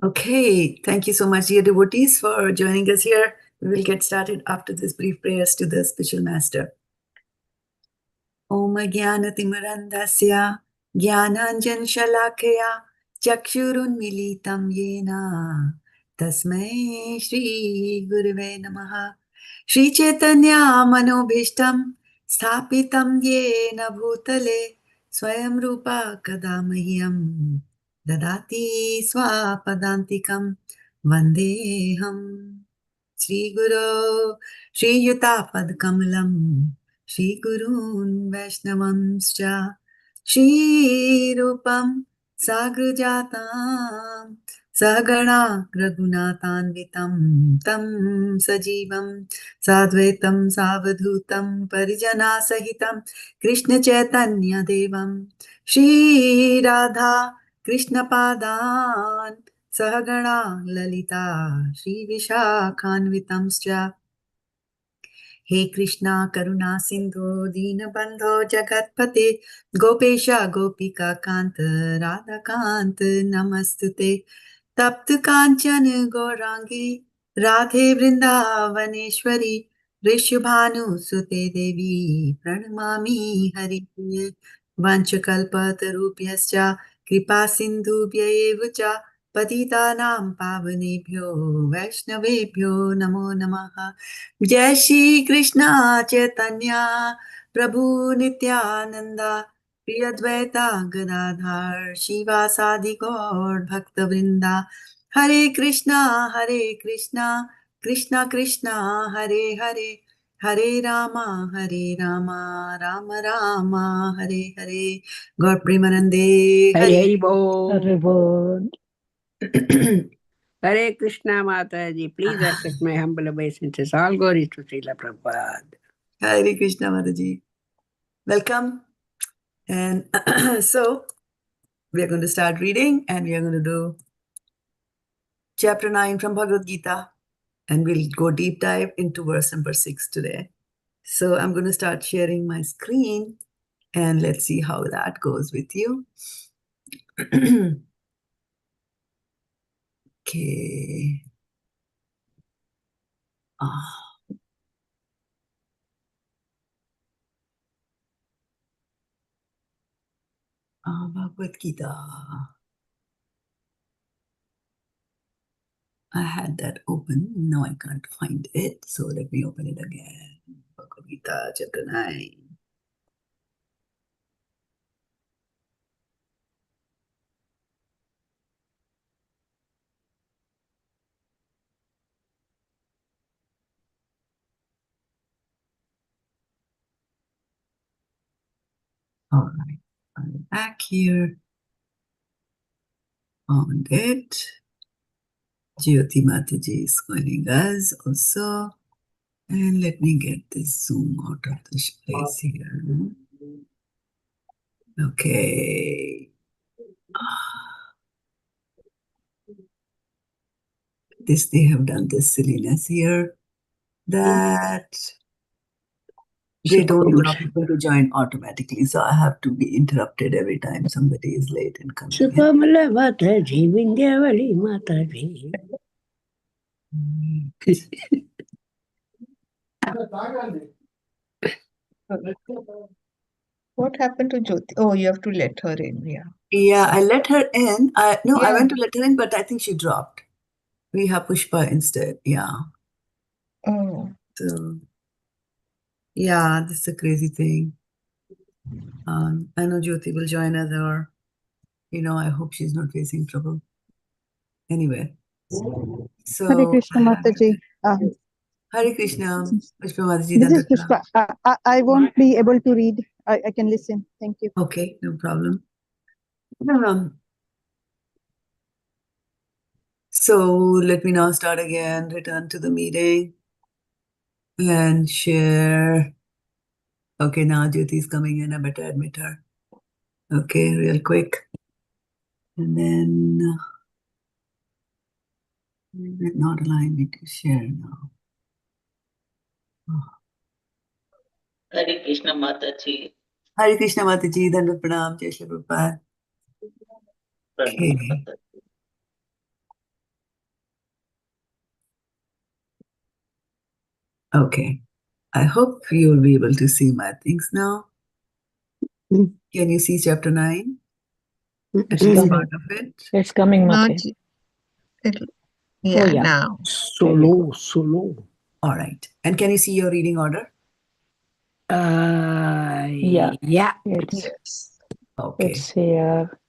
Okay, thank you so much, dear devotees, for joining us here. We will get started after this brief prayers to the Spiritual Master. Om Jnana-timirandasya Jnananjan-shalakaya Chakshurunmilitam Yena Tasmai Shri Gurave Namaha Shri Chaitanya Manobhishtam Sthapitam Yena Bhutale Swayam Rupa Kadamahyam Dadati Swapadantikam Vandeham Shri Guru Shri Yutapad Kamalam Shri Gurun Vaishnavanscha Shri Rupam Sagrajatam Sagana Raghunathanvitam Tam Sajivam Sadvaitam Savadhutam Parijana Sahitam Krishna Chaitanya Devam Shri Radha Krishna Padan Sahagana Lalita Shri Vishakhanvitamscha He Krishna Karuna Sindhu Dina Bandho Jagatpate Gopesha Gopika Kanta Radha Kanta Namastute Taptu Kanchana Gaurangi Radhe Vrindavaneshwari Rishubhanu Sute Devi Pranamami Hari Vanchakalpatarupyascha Kripa Sindhubhya evacha Patitanam Pavanebhyo Vaishnavebhyo Namo Namaha Jai Shri Krishna Chaitanya Prabhu Nityananda Priya Dvaita Gadadhar Shivasadi Gaur Bhakta Vrinda Hare Krishna Krishna Krishna Hare Hare Hare Rama Rama Rama Hare Hare Gaur Premanande Hare Bol. Hare Bol. Hare Krishna Mataji, please accept my humble obeisances. All glories to Srila Prabhupada. Hare Krishna Mataji. Welcome. And so we are going to start reading and we are going to do chapter 9 from Bhagavad-gita and we'll go deep dive into verse number 6 today. So I'm going to start sharing my screen and let's see how that goes with you. Okay. Bhagavad-gita. I had that open. Now I can't find it. So let me open it again. Bhagavad-gita, chapter 9. All right. I'm back here. Found it. Jyoti Mataji is joining us also. And let me get this Zoom out of this place here. Okay. This they have done this silliness here that they don't allow people to join automatically. So I have to be interrupted every time somebody is late and coming in. Supamala Mataji, Vindhyavali Mataji. What happened to Jyoti? Oh, you have to let her in. Yeah. Yeah, I let her in. I Yeah. went to let her in, but I think she dropped. We have Pushpa instead. Yeah. Oh. So, yeah, this is a crazy thing. I know Jyoti will join us, or, I hope she's not facing trouble. Anyway. So, Hare Krishna Mataji. Hare Krishna. Pushpa Mataji. This is Pushpa. I won't be able to read. I can listen. Thank you. Okay, no problem. So let me now start again, return to the meeting and share. Okay, now Jyoti is coming in. I better admit her. Okay, real quick. And then it's not allowing me to share now. Hare Krishna Mataji. Hare Krishna Mataji, Dandavat Pranam, Jai Shri Prabhupada. Okay. Okay. I hope you will be able to see my things now. Mm. Can you see chapter 9? At It's least coming. part of it? It's coming, Not Mate. it'll, yeah, yeah. now. Slow, slow. All right. And can you see your reading order? Yeah. It's Yes. Okay. it's here.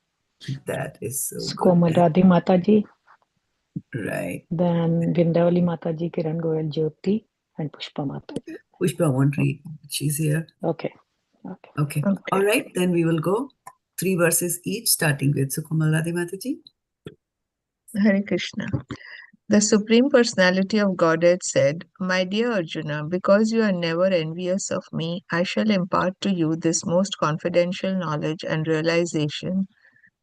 That is so good. Komaladi Mataji, Right. then Vindavali Mataji, Kiran Goyal Jyoti, and Pushpa Mataji. Pushpa won't read. She's here. Okay. Okay. Okay. All right. Then we will go 3 verses each, starting with Sukumaladi Mataji. Hare Krishna. The Supreme Personality of Godhead said, My dear Arjuna, because you are never envious of me, I shall impart to you this most confidential knowledge and realization,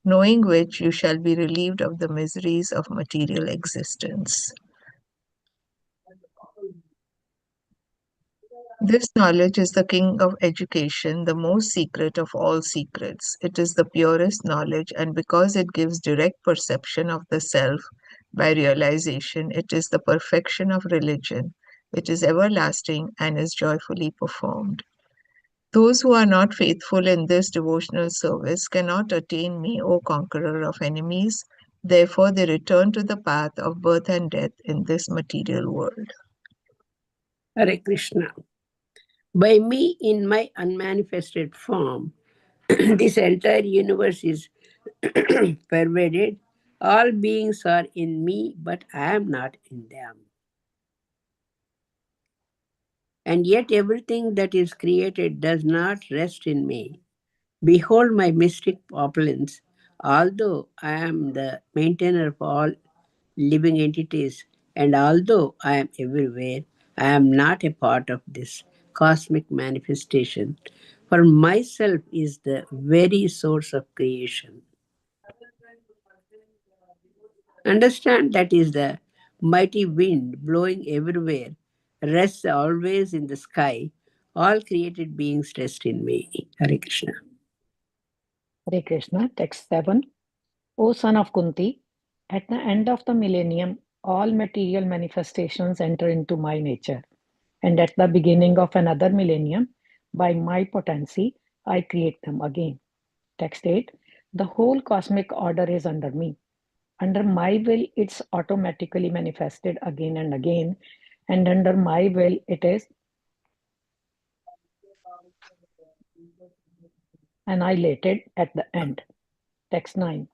knowing which you shall be relieved of the miseries of material existence. This knowledge is the king of education, the most secret of all secrets. It is the purest knowledge, and because it gives direct perception of the self by realization, it is the perfection of religion. It is everlasting and is joyfully performed. Those who are not faithful in this devotional service cannot attain me, O conqueror of enemies. Therefore, they return to the path of birth and death in this material world. Hare Krishna. By me in my unmanifested form, this entire universe is pervaded. All beings are in me, but I am not in them. And yet everything that is created does not rest in me. Behold my mystic opulence. Although I am the maintainer of all living entities, and although I am everywhere, I am not a part of this cosmic manifestation. For myself is the very source of creation. Understand that is the mighty wind blowing everywhere, rests always in the sky. All created beings rest in me. Hare Krishna. Hare Krishna, text 7. O son of Kunti, at the end of the millennium, all material manifestations enter into my nature. And at the beginning of another millennium, by my potency, I create them again. Text 8. The whole cosmic order is under me. Under my will, it's automatically manifested again and again. And under my will, it is annihilated at the end. Text 9.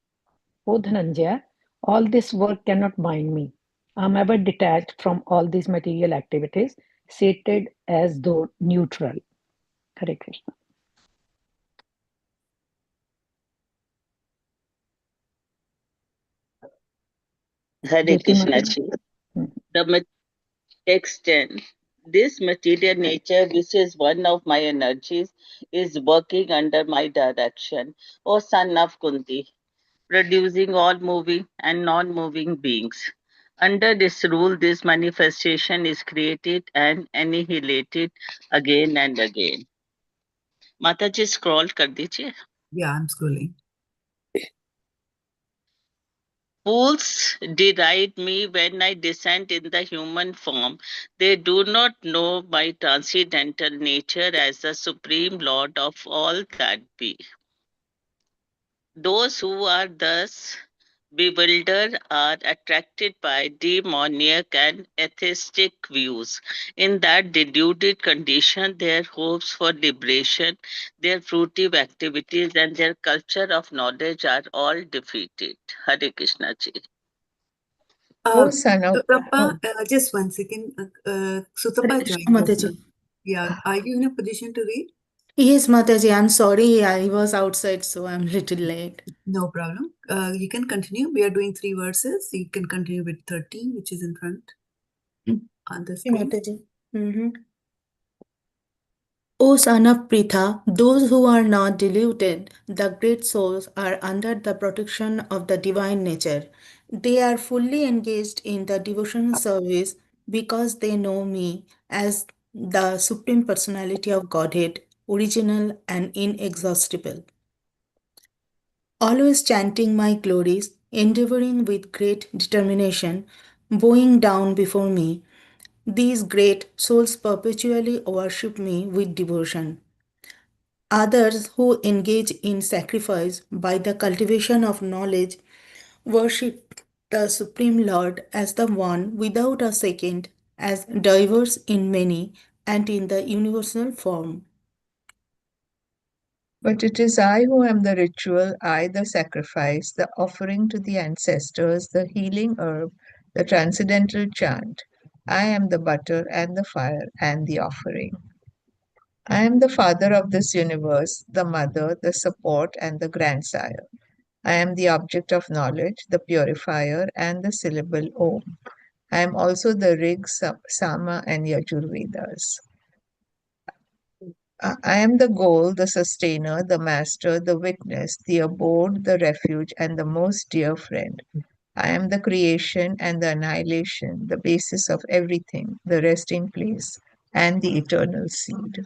O Dhananjaya, all this work cannot bind me. I am ever detached from all these material activities, seated as though neutral. Hare Krishna. Hare Jyoti Krishna Mataji. Ji. The text 10. This material nature, which is one of my energies, is working under my direction, O son of Kunti, producing all moving and non moving beings. Under this rule, this manifestation is created and annihilated again and again. Mataji, scroll kar dijiye. Yeah, I'm scrolling. Fools deride me when I descend in the human form. They do not know my transcendental nature as the supreme lord of all that be. Those who are thus bewildered are attracted by demoniac and atheistic views. In that deluded condition, their hopes for liberation, their fruitive activities, and their culture of knowledge are all defeated. Hare Krishna Ji. O son of Sutapa, just 1 second. Sutapa joined. Mataji. Yeah, are you in a position to read? Yes, Mataji, I'm sorry. I was outside, so I'm little late. No problem. You can continue. We are doing 3 verses. You can continue with 13, which is in front on the screen. Mataji. O son of Pritha, those who are not deluded, the great souls, are under the protection of the divine nature. They are fully engaged in the devotional service because they know me as the Supreme Personality of Godhead, original and inexhaustible. Always chanting my glories, endeavoring with great determination, bowing down before me, These great souls perpetually worship me with devotion. Others who engage in sacrifice by the cultivation of knowledge worship the Supreme Lord as the one without a second, as diverse in many and in the universal form. But it is I who am the ritual, I the sacrifice, the offering to the ancestors, the healing herb, the transcendental chant. I am the butter and the fire and the offering. I am the father of this universe, the mother, the support, and the grandsire. I am the object of knowledge, the purifier, and the syllable Om. I am also the Rig, Sama, and Yajurvedas. I am the goal, the sustainer, the master, the witness, the abode, the refuge, and the most dear friend. I am the creation and the annihilation, the basis of everything, the resting place, and the eternal seed.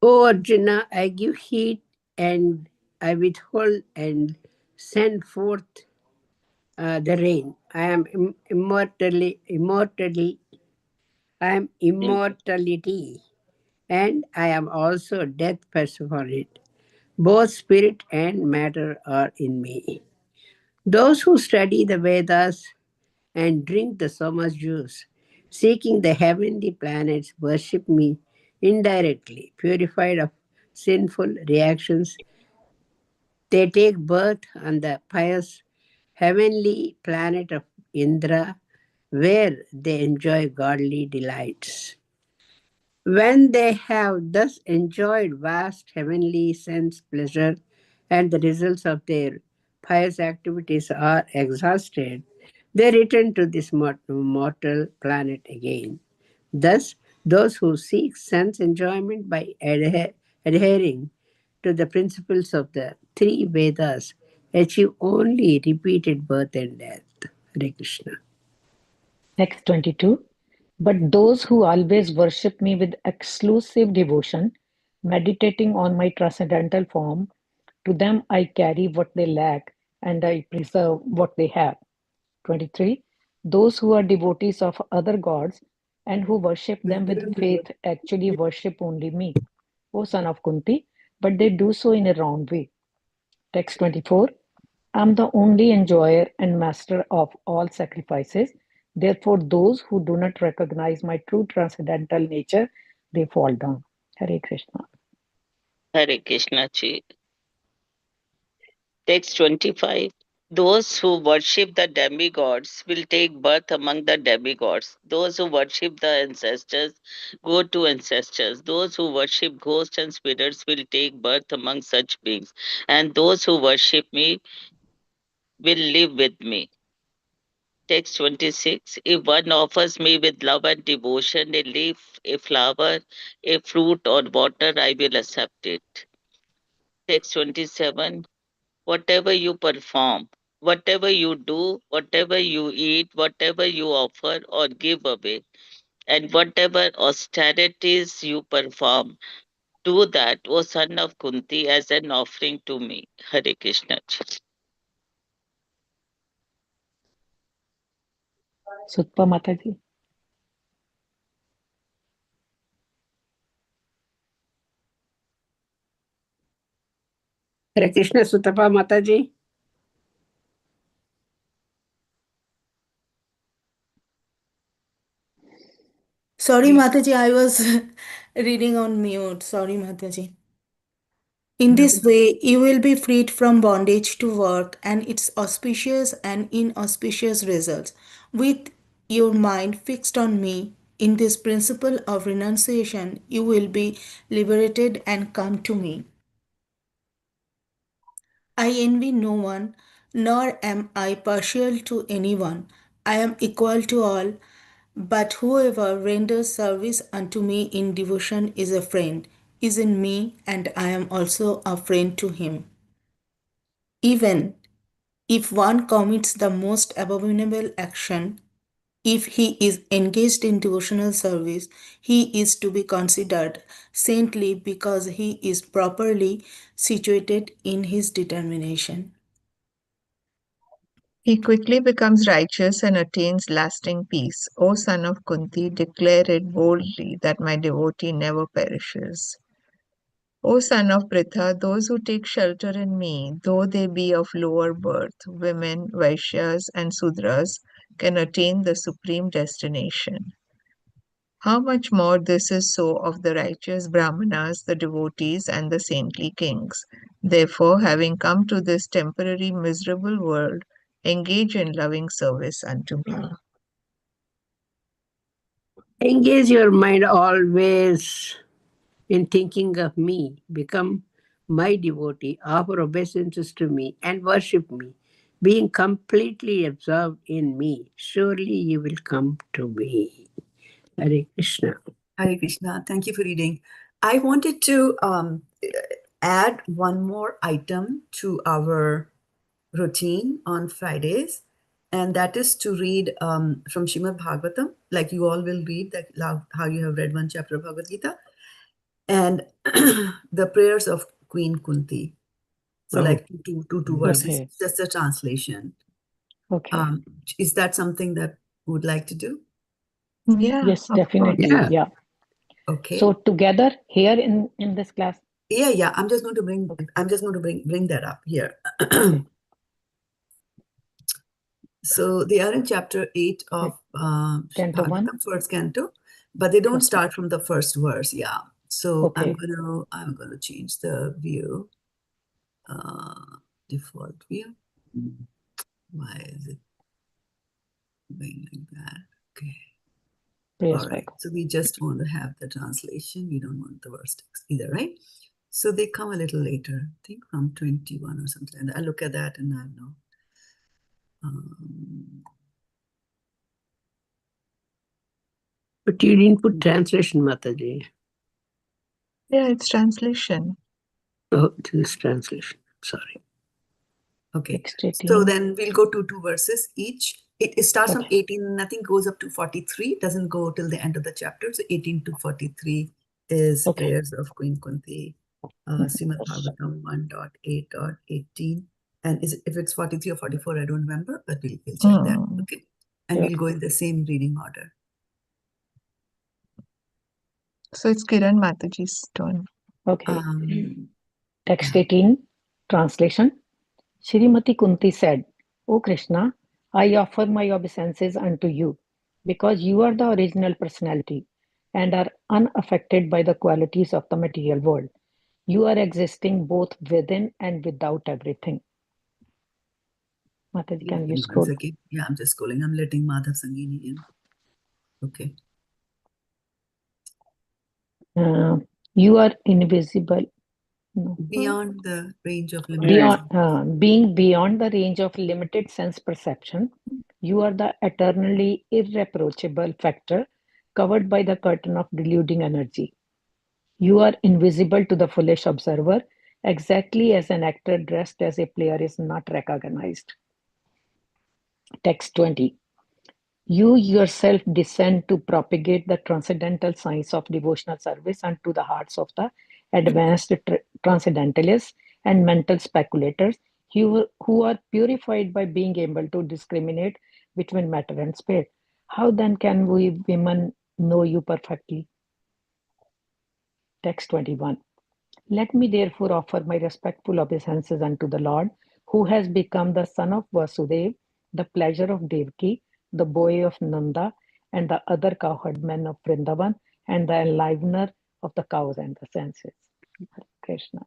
O Arjuna, I give heed and I withhold and send forth the rain. I am I am immortality, and I am also death personified. Both spirit and matter are in me. Those who study the Vedas and drink the Soma's juice, seeking the heavenly planets, worship me indirectly, purified of sinful reactions. They take birth on the pious heavenly planet of Indra, where they enjoy godly delights. When they have thus enjoyed vast heavenly sense pleasure and the results of their pious activities are exhausted, they return to this mortal planet again. Thus, those who seek sense enjoyment by adhering to the principles of the three Vedas achieve only repeated birth and death. Hare Krishna. Text 22. But those who always worship me with exclusive devotion, meditating on my transcendental form, to them I carry what they lack and I preserve what they have. 23. Those who are devotees of other gods and who worship them with faith actually worship only me, O son of Kunti, but they do so in a wrong way. Text 24. I am the only enjoyer and master of all sacrifices. Therefore, those who do not recognize my true transcendental nature, they fall down. Hare Krishna. Hare Krishna Ji. Text 25. Those who worship the demigods will take birth among the demigods. Those who worship the ancestors go to ancestors. Those who worship ghosts and spirits will take birth among such beings. And those who worship me will live with me. Text 26. If one offers me with love and devotion a leaf, a flower, a fruit, or water, I will accept it. Text 27. Whatever you perform, whatever you do, whatever you eat, whatever you offer or give away, and whatever austerities you perform, do that, O son of Kunti, as an offering to me. Hare Krishna. Sutpa Mataji. Hare Krishna Sutapa Mataji. Sorry, Mataji, I was reading on mute. Sorry, Mataji. In this way, you will be freed from bondage to work and its auspicious and inauspicious results. With your mind fixed on me, in this principle of renunciation, you will be liberated and come to me. I envy no one, nor am I partial to anyone. I am equal to all, but whoever renders service unto me in devotion is a friend, is in me, and I am also a friend to him. Even if one commits the most abominable action, if he is engaged in devotional service, he is to be considered saintly because he is properly situated in his determination. He quickly becomes righteous and attains lasting peace. O son of Kunti, declare it boldly that my devotee never perishes. O son of Pritha, those who take shelter in me, though they be of lower birth, women, Vaishyas, and Sudras, can attain the supreme destination. How much more this is so of the righteous Brahmanas, the devotees, and the saintly kings. Therefore, having come to this temporary miserable world, engage in loving service unto me. Engage your mind always in thinking of me. Become my devotee, offer obeisances to me, and worship me. Being completely absorbed in me, surely you will come to me. Hare Krishna. Hare Krishna. Thank you for reading. I wanted to add one more item to our routine on Fridays, and that is to read from Srimad Bhagavatam, like you all will read, that how you have read one chapter of Bhagavad-gita, and the prayers of Queen Kunti. So like two verses, Okay. just a translation. Okay. Is that something that you would like to do? Yeah, Yes, of course. definitely. Yeah. Yeah. Okay. So together here in this class. Yeah. I'm just going to bring that up here. Okay. So they are in chapter 8 of Canto 1. Bhagavatam, first canto, but they don't First. start from the first verse. Yeah. So Okay. I'm gonna change the view, default view. Why is it going like that? Okay. Prayers All right. Bhagavatam. So we just want to have the translation. We don't want the verse text either, right? So they come a little later, I think from 21 or something. And I look at that and I know. But you didn't put translation, Mataji. Yeah, it's translation. Oh, this is translation. Sorry. Okay. Text 18. So then we'll go to 2 verses each. It starts from Okay. 18, nothing goes up to 43, doesn't go till the end of the chapter. So 18 to 43 is Okay. prayers of Queen Kunti, Srimad Bhagavatam 1.8.18. And if it's 43 or 44, I don't remember, but we'll check that. Okay. And Yeah. we'll go in the same reading order. So it's Kiran Mataji's turn. Okay. Text Yeah. 18. Translation. Shrimati Kunti said, O Krishna, I offer my obeisances unto you, because you are the original personality and are unaffected by the qualities of the material world. You are existing both within and without everything. Mataji, can you scroll? Yeah, I'm just scrolling. I'm letting Madhav Sangini in. Okay. You are invisible. No. Beyond the range of limited Being beyond the range of limited sense perception, you are the eternally irreproachable factor covered by the curtain of deluding energy. You are invisible to the foolish observer, exactly as an actor dressed as a player is not recognized. Text 20. You yourself descend to propagate the transcendental science of devotional service unto the hearts of the advanced transcendentalists and mental speculators who are purified by being able to discriminate between matter and spirit. How then can we women know you perfectly? Text 21. Let me therefore offer my respectful obeisances unto the Lord, who has become the son of Vasudeva, the pleasure of Devaki, the boy of Nanda, and the other cowherdmen of Vrindavan, and the enlivener of the cows and the senses. Krishna.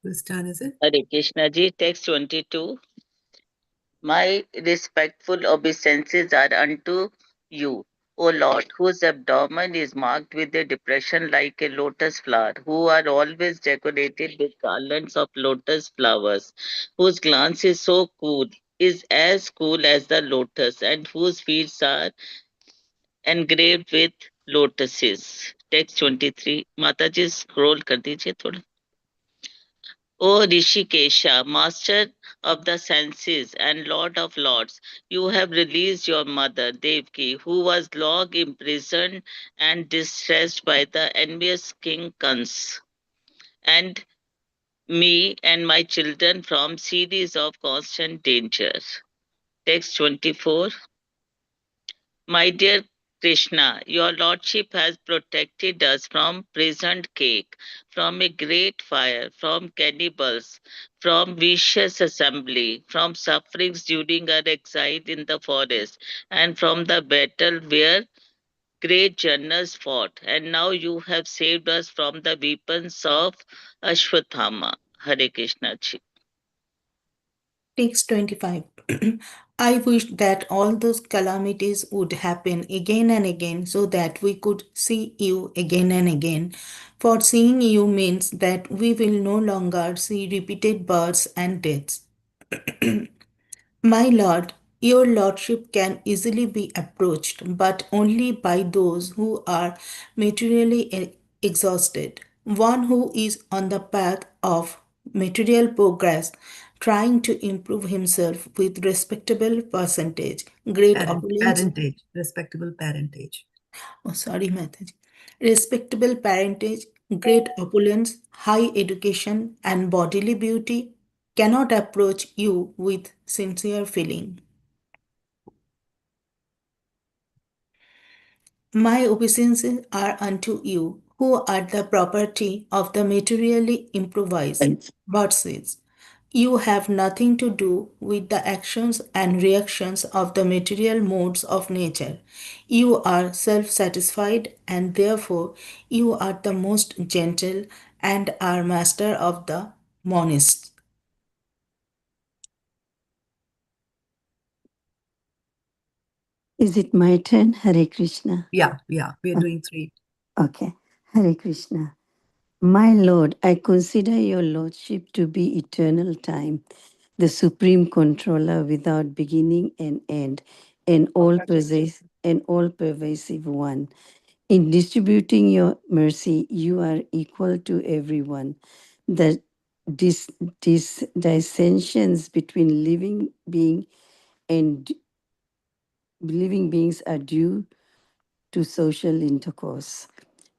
Whose turn is it? Hare Krishna ji, text 22. My respectful obeisances are unto you, O Lord, whose abdomen is marked with a depression like a lotus flower, who are always decorated with garlands of lotus flowers, whose glance is so cool, is as cool as the lotus, and whose feet are engraved with lotuses. Text 23. Mataji scroll kar dijiye thoda. O Rishikesha, master of the senses and lord of lords, you have released your mother, Devaki, who was long imprisoned and distressed by the envious king Kans, and me and my children from series of constant dangers. Text 24. My dear Krishna, your Lordship has protected us from poisoned cake, from a great fire, from cannibals, from vicious assembly, from sufferings during our exile in the forest, and from the battle where great generals fought. And now you have saved us from the weapons of Ashwatthama. Hare Krishna Ji. Text 25. I wish that all those calamities would happen again and again so that we could see you again and again. For seeing you means that we will no longer see repeated births and deaths. My lord, your lordship can easily be approached, but only by those who are materially exhausted. One who is on the path of material progress, trying to improve himself with respectable percentage, great opulence. Parentage, respectable parentage. Oh, sorry, Mataji. Respectable parentage, great opulence, high education, and bodily beauty cannot approach you with sincere feeling. My obeisances are unto you, who are the property of the materially improvised. But says, you have nothing to do with the actions and reactions of the material modes of nature. You are self satisfied, and therefore you are the most gentle and are master of the monists. Is it my turn? Hare Krishna. Yeah, we're doing 3. Okay. Hare Krishna. My Lord, I consider your Lordship to be eternal time, the supreme controller without beginning and end, and all-pervasive one. In distributing your mercy, you are equal to everyone. The dissensions between living beings are due to social intercourse.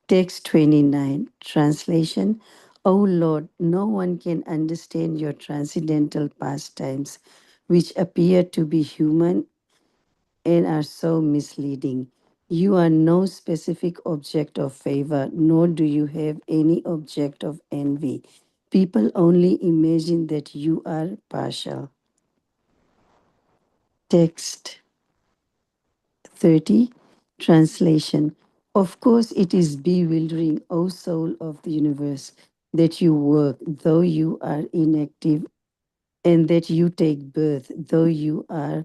Text 29, translation. O Lord, no one can understand your transcendental pastimes, which appear to be human and are so misleading. You are no specific object of favor, nor do you have any object of envy. People only imagine that you are partial. Text 30, translation. Of course, it is bewildering, O soul of the universe, that you work, though you are inactive, and that you take birth, though you are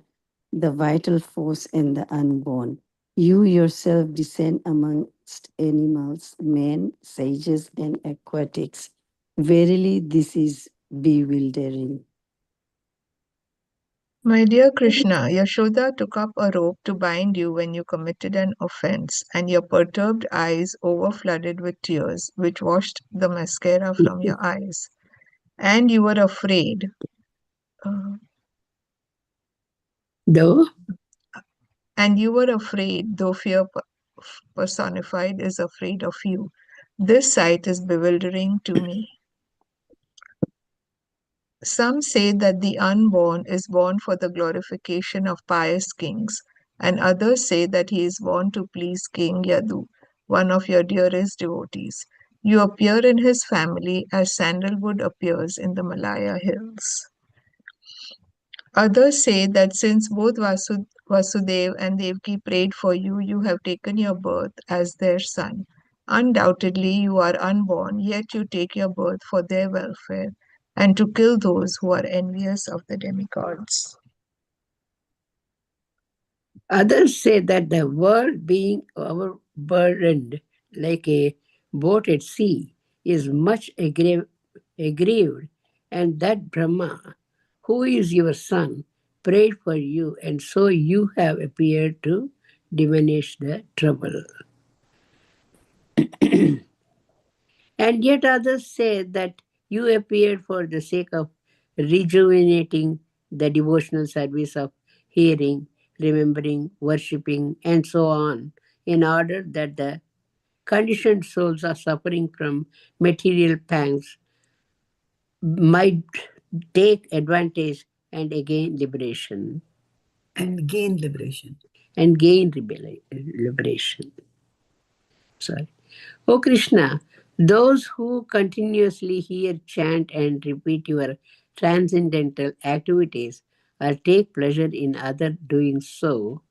the vital force and the unborn. You yourself descend amongst animals, men, sages, and aquatics. Verily, this is bewildering. My dear Krishna, Yashoda took up a rope to bind you when you committed an offense, and your perturbed eyes overflooded with tears, which washed the mascara from your eyes. And you were afraid. Though Though fear personified is afraid of you. This sight is bewildering to me. Some say that the unborn is born for the glorification of pious kings, and others say that he is born to please King Yadu, one of your dearest devotees. You appear in his family as sandalwood appears in the Malaya hills. Others say that since both Vasudev and Devki prayed for you, you have taken your birth as their son. Undoubtedly, you are unborn, yet you take your birth for their welfare and to kill those who are envious of the demigods. others say that the world being overburdened like a boat at sea is much aggrieved, and that Brahma, who is your son, prayed for you, and so you have appeared to diminish the trouble. And yet others say that you appeared for the sake of rejuvenating the devotional service of hearing, remembering, worshipping, and so on, in order that the conditioned souls are suffering from material pangs might take advantage and gain liberation. And gain liberation. And gain liberation. Sorry. O Krishna, those who continuously hear, chant, and repeat your transcendental activities or take pleasure in others doing so,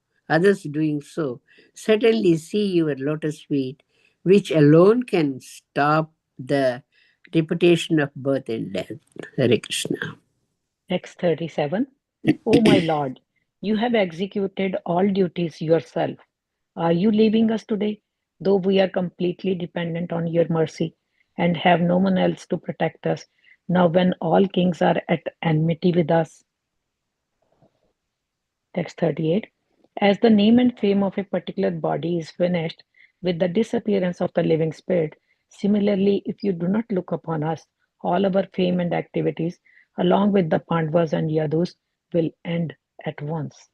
certainly see your lotus feet, which alone can stop the repetition of birth and death. Hare Krishna. Text 37. O my Lord, you have executed all duties yourself. Are you leaving us today, though we are completely dependent on your mercy and have no one else to protect us, now when all kings are at enmity with us? Text 38. As the name and fame of a particular body is finished with the disappearance of the living spirit, similarly, if you do not look upon us, all our fame and activities, along with the Pandavas and Yadus, will end at once.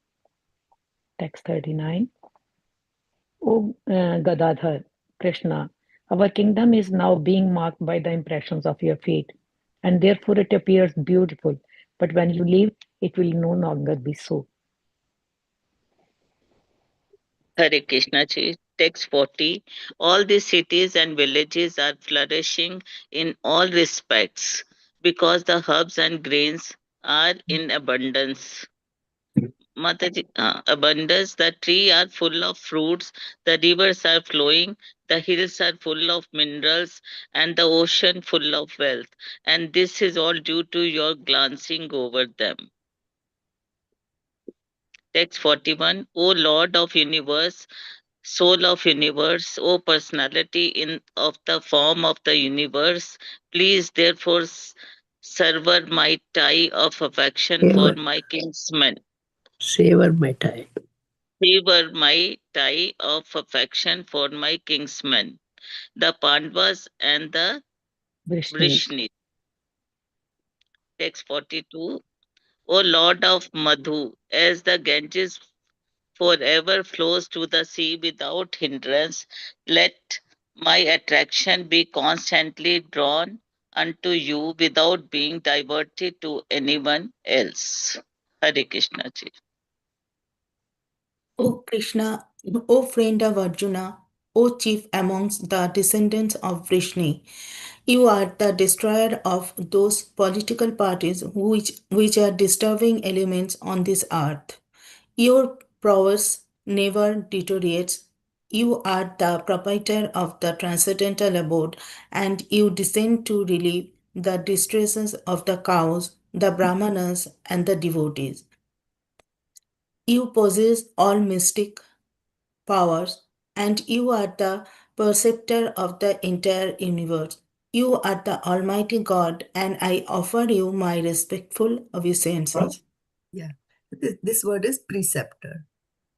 Text 39. O Gadadhar, Krishna, our kingdom is now being marked by the impressions of your feet, and therefore it appears beautiful. But when you leave, it will no longer be so. Hare Krishna ji. Text 40. All these cities and villages are flourishing in all respects because the herbs and grains are in abundance. Mataji, abundance, the trees are full of fruits, the rivers are flowing, the hills are full of minerals, and the ocean full of wealth. And this is all due to your glancing over them. Text 41. O Lord of universe, soul of universe, O personality of the form of the universe, please therefore sever my tie of affection for my kinsmen. Savor my tie. Sever my tie of affection for my kinsmen, the Pandavas and the Vrishnis. Text 42. O Lord of Madhu, as the Ganges forever flows to the sea without hindrance, let my attraction be constantly drawn unto you without being diverted to anyone else. Hare Krishna ji. O Krishna, O friend of Arjuna, O chief amongst the descendants of Vrishni, you are the destroyer of those political parties which are disturbing elements on this earth. Your prowess never deteriorates. You are the proprietor of the transcendental abode, and you descend to relieve the distresses of the cows, the brahmanas, and the devotees. You possess all mystic powers, and you are the perceptor of the entire universe. You are the Almighty God, and I offer you my respectful obeisances. Yeah. This word is preceptor.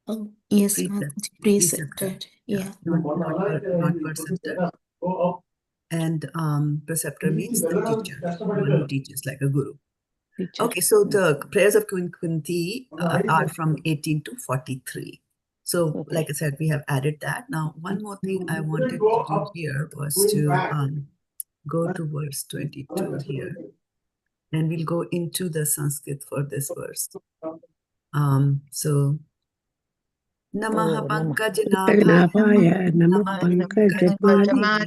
Oh, yes, Preceptor. Yeah. Not perceptor. And preceptor means the teacher, one who teaches, like a guru. Teacher. Okay, so the prayers of Queen Kunti are from 18 to 43. So, like I said, we have added that. Now, one more thing I wanted to do here was to go to verse 22 here. And we'll go into the Sanskrit for this verse. So, Namaha Pankajanaಭಾಯ Namaha Pankajanaಭಾಯ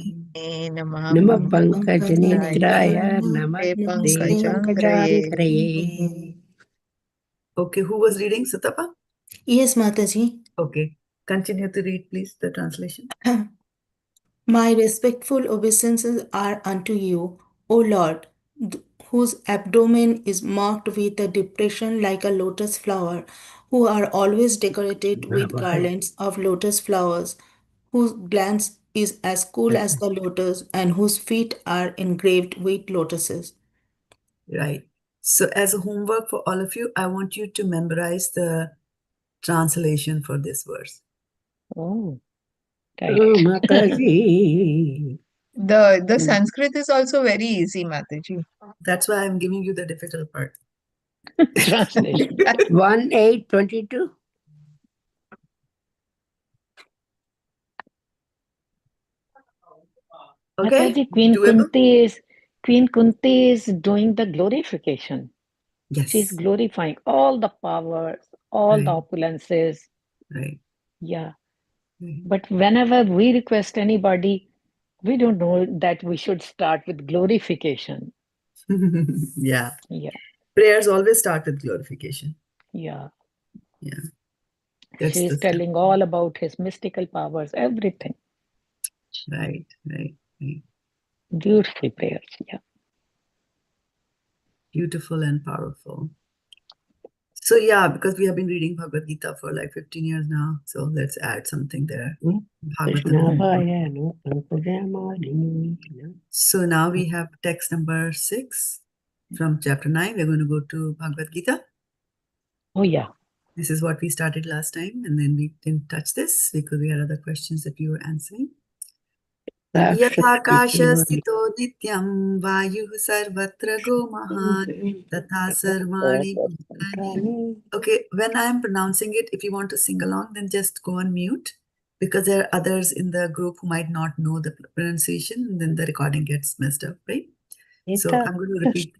Namaha Pankajanetraya Namaste. Okay, who was reading, Sutapa? Yes, Mataji. Okay, continue to read, please, the translation. My respectful obeisances are unto you, O Lord, whose abdomen is marked with a depression like a lotus flower, who are always decorated with garlands of lotus flowers, whose glance is as cool as the lotus, and whose feet are engraved with lotuses. Right. So, as a homework for all of you, I want you to memorize the translation for this verse. Oh, right. Oh, Mataji. The Sanskrit is also very easy, Mataji. That's why I'm giving you the difficult part. Translation. 1:8:22. Okay. Mataji, Queen Doable? Kunti is Queen Kunti is doing the glorification. She's Yes. glorifying all the powers, all the Right. opulences. Right. Yeah. Right. But whenever we request anybody, we don't know that we should start with glorification. Yeah. Yeah. Prayers always start with glorification. Yeah. Yeah. That's She's the step. telling all about his mystical powers, everything. Right. Right. Right. Beautiful prayers. Yeah. Beautiful and powerful. So yeah, because we have been reading Bhagavad-gita for like 15 years now. So let's add something there. Krishna Bhagavatam. Vayanu Pankajamani. So now we have text number 6 from chapter 9. We're going to go to Bhagavad-gita. Oh, yeah. This is what we started last time, and then we didn't touch this because we had other questions that we were answering. yathā-kāśa-sthito nityam vāyuḥ sarvatra-go mahān tathā sarvāṇi bhūtāni. Okay, when I'm pronouncing it, if you want to sing along, then just go on mute because there are others in the group who might not know the pronunciation, and then the recording gets messed up, right? So I'm going to repeat.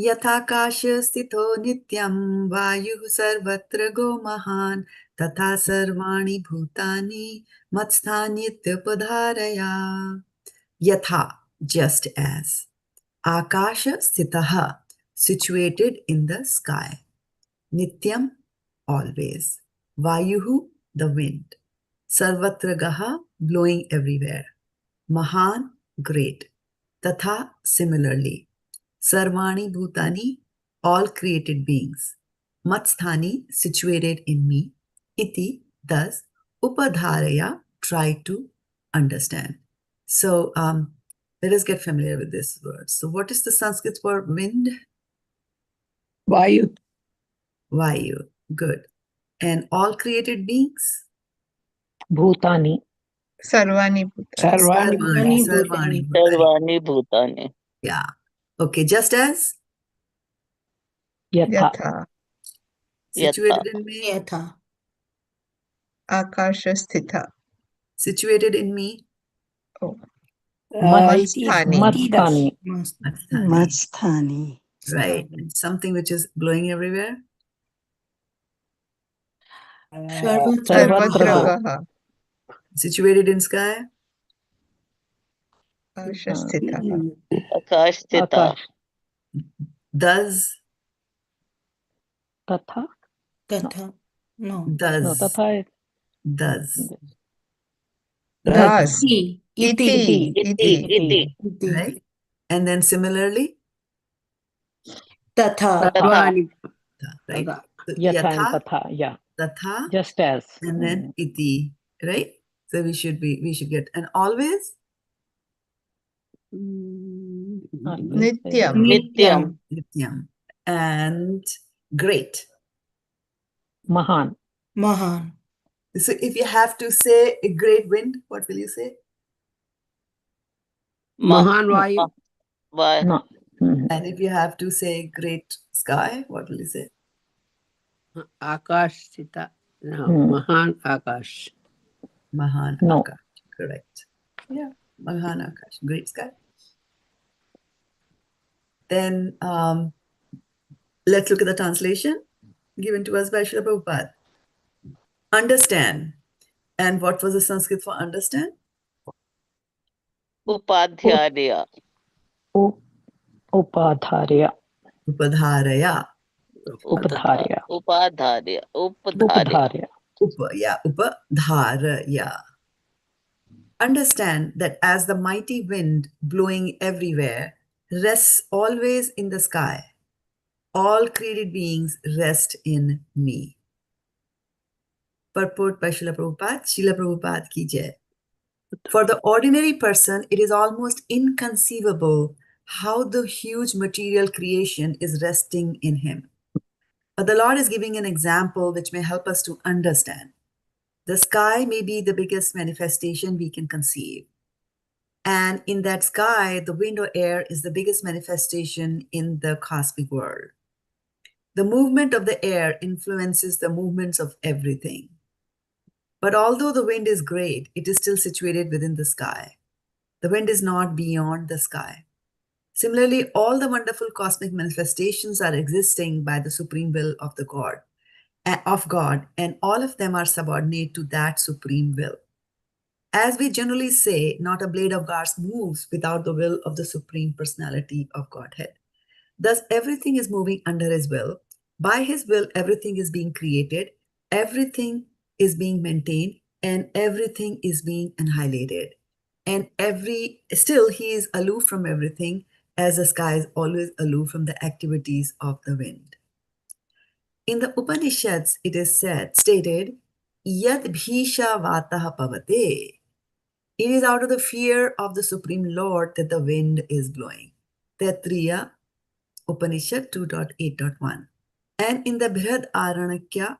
yathā-kāśa-sthito nityam vāyuḥ sarvatra-go mahān tathā sarvāṇi bhūtāni mat-sthānīty upadhāraya. Yathā, just as. ākāśa-sthitaḥ, situated in the sky. Nityam, always. Vāyuḥ, the wind. Sarvatra-gaḥ, blowing everywhere. Mahān, great. Tathā, similarly. Sarvāṇi bhūtāni, all created beings. mat-sthāni, situated in me. Iti, thus. Upadhāraya, try to understand. So let us get familiar with this word. So what is the Sanskrit for wind? Vāyuḥ. Vāyuḥ. Good. And all created beings? Bhūtāni. Sarvāṇi bhūtāni. Sarvāṇi Sarvāṇi. Sarvāṇi bhūtāni. Yeah. Okay, just as? Yathā. Yathā. Situated in me? Yathā. ākāśa-sthita. Situated in me? Oh. mat-sthāni. mat-sthāni. mat-sthāni. mat-sthāni. Right. And something which is blowing everywhere? Sarvatra-go. sarvatra-gaḥ. Situated in sky? ākāśa-sthitaḥ. ākāśa-sthitaḥ. Ākāśa. Does? Tathā. Tathā. No. Does. No, tathā is Does. Das. Iti. Iti. Iti. Right? And then similarly? Tathā. Sarvāṇi. Right? Tathā. So Yatha and yatha, tatha. Yeah. tatha, Just as. and then iti. Right? So we should get, and always? Always. Nityam. Nityam. Nityam. And great. Mahān. Mahān. So if you have to say a great wind, what will you say? Mahān Vāyuḥ. No. Mhm. And if you have to say great sky, what will you say? ākāśa-sthita. No, Hmm. mahān ākāśa. Mahān No. ākāśa. Correct. Yeah. Mahān ākāśa. Great sky. Then let's look at the translation given to us by Srila Prabhupada. Understand. And what was the Sanskrit for understand? Upadhāraya. Upadhāraya. Upadhāraya. Upadhāraya. Upadhāraya. Upadhāraya. Upadhāraya. Understand that as the mighty wind blowing everywhere rests always in the sky, all created beings rest in me. Purport by Srila Prabhupada. Srila Prabhupada ki jai. For the ordinary person, it is almost inconceivable how the huge material creation is resting in him. But the Lord is giving an example which may help us to understand. The sky may be the biggest manifestation we can conceive. And in that sky, the wind or air is the biggest manifestation in the cosmic world. The movement of the air influences the movements of everything. But although the wind is great, it is still situated within the sky. The wind is not beyond the sky. Similarly, all the wonderful cosmic manifestations are existing by the supreme will of God, and all of them are subordinate to that supreme will. As we generally say, not a blade of grass moves without the will of the Supreme Personality of Godhead. Thus, everything is moving under his will. By his will, everything is being created, everything is being maintained, and everything is being annihilated. And still he is aloof from everything, as the sky is always aloof from the activities of the wind. In the Upanishads, it is stated, Yad bhisha vataha pavate. It is out of the fear of the Supreme Lord that the wind is blowing. Taittiriya Upanishad 2.8.1. And in the Brihad-aranakya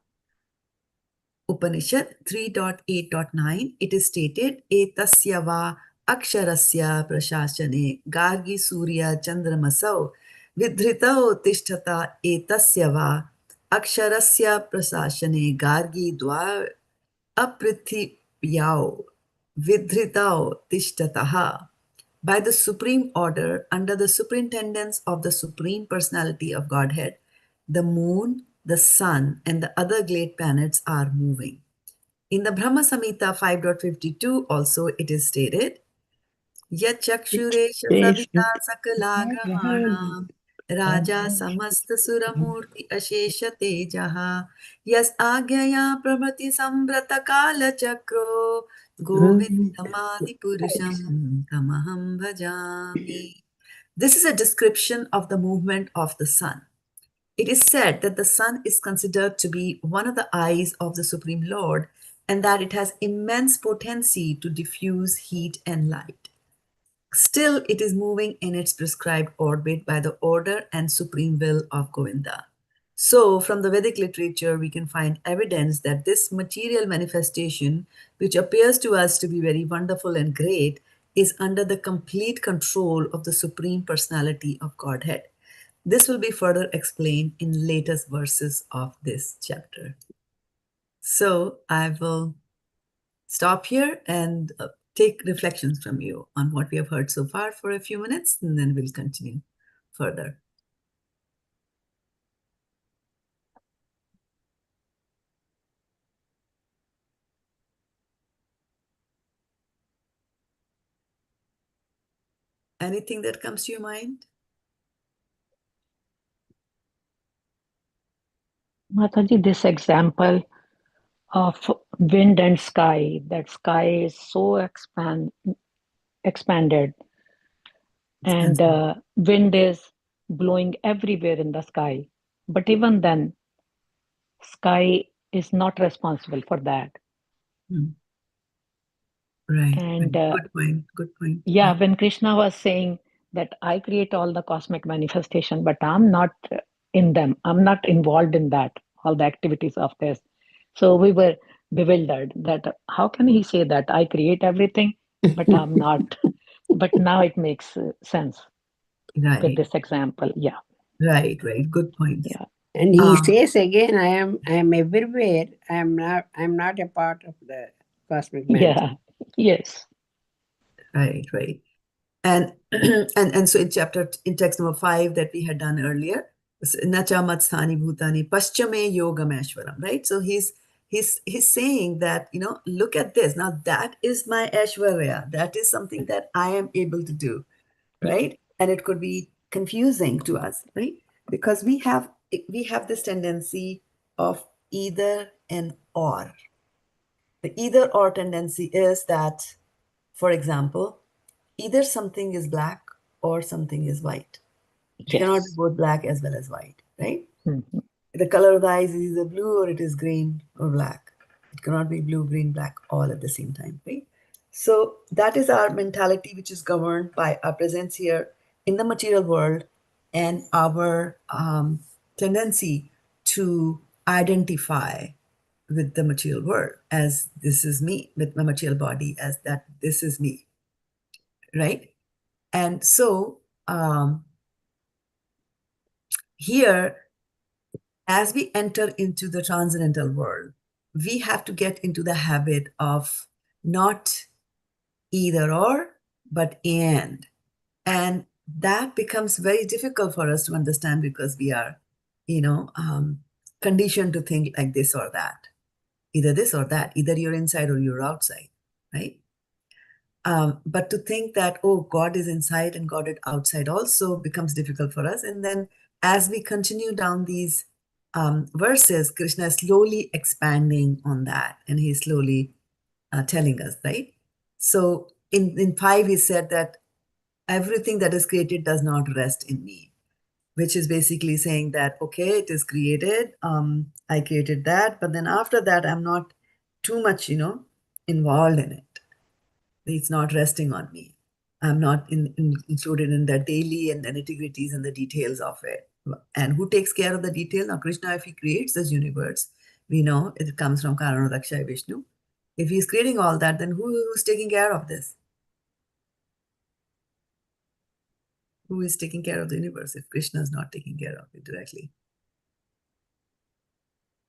Upanishad 3.8.9, it is stated, Etasya va aksharasya prashashane gargi surya chandramasau vidhritao tishtata etasya va aksharasya prashashane gargi dvar aprithipyao vidhritao tishtataha. By the supreme order, under the superintendence of the Supreme Personality of Godhead, the moon, the sun, and the other great planets are moving. In the Brahma Samhita 5.52 also it is stated, Yachakshuresha savita sakala grahanam Raja samasta suramurti ashesha tejaha Yas agyaya prabhati samvrata kala chakro Govindamadi purusham tamaham bhajami. This is a description of the movement of the sun. It is said that the sun is considered to be one of the eyes of the Supreme Lord and that it has immense potency to diffuse heat and light. Still, it is moving in its prescribed orbit by the order and supreme will of Govinda. So, from the Vedic literature, we can find evidence that this material manifestation, which appears to us to be very wonderful and great, is under the complete control of the Supreme Personality of Godhead. This will be further explained in latest verses of this chapter. So, I will stop here and take reflections from you on what we have heard so far for a few minutes, and then we'll continue further. Anything that comes to your mind? Mataji, this example of wind and sky, that sky is so expanded, and wind is blowing everywhere in the sky. But even then, sky is not responsible for that. Right. And good point. Good point. yeah, when Krishna was saying that I create all the cosmic manifestation, but I'm not in them. I'm not involved in that, all the activities of this. So we were bewildered that how can he say that I create everything, but I'm not. But now it makes sense with Right. this example. Yeah. Right. Good point. Yeah. And he says again, I am everywhere. I'm not a part of the cosmic manifestation. Yeah. Yes. Right. And and so in text number 5 that we had done earlier, nityaṁ mat-sthāni bhūtāni paschame yogameshwaram, right? So he's saying that, look at this. Now that is my Aishwarya. That is something that I am able to do, right? And it could be confusing to us, right? Because we have this tendency of either and or. The either or tendency is that, for example, either something is black or something is white. It cannot be both black as well as white, right? Mm-hmm. The color of the eyes is either blue or it is green or black. It cannot be blue, green, black all at the same time, right? So that is our mentality, which is governed by our presence here in the material world and our tendency to identify with the material world as this is me, with my material body as that this is me, right? And so here, as we enter into the transcendental world, we have to get into the habit of not either or, but and. And that becomes very difficult for us to understand because we are, conditioned to think like this or that, either this or that, either you're inside or you're outside, right? But to think that, oh, God is inside and God is outside also becomes difficult for us. And then as we continue down these verses, Krishna is slowly expanding on that, and he's slowly telling us, right? So in 5, he said that everything that is created does not rest in me, which is basically saying that, okay, it is created. I created that, but then after that, I'm not too much, involved in it. It's not resting on me. I'm not included in the daily and the nitty-gritties and the details of it. And who takes care of the detail? Now, Krishna, if he creates this universe, we know it comes from Karana Vishnu. If he's creating all that, then who's taking care of this? Who is taking care of the universe if Krishna is not taking care of it directly?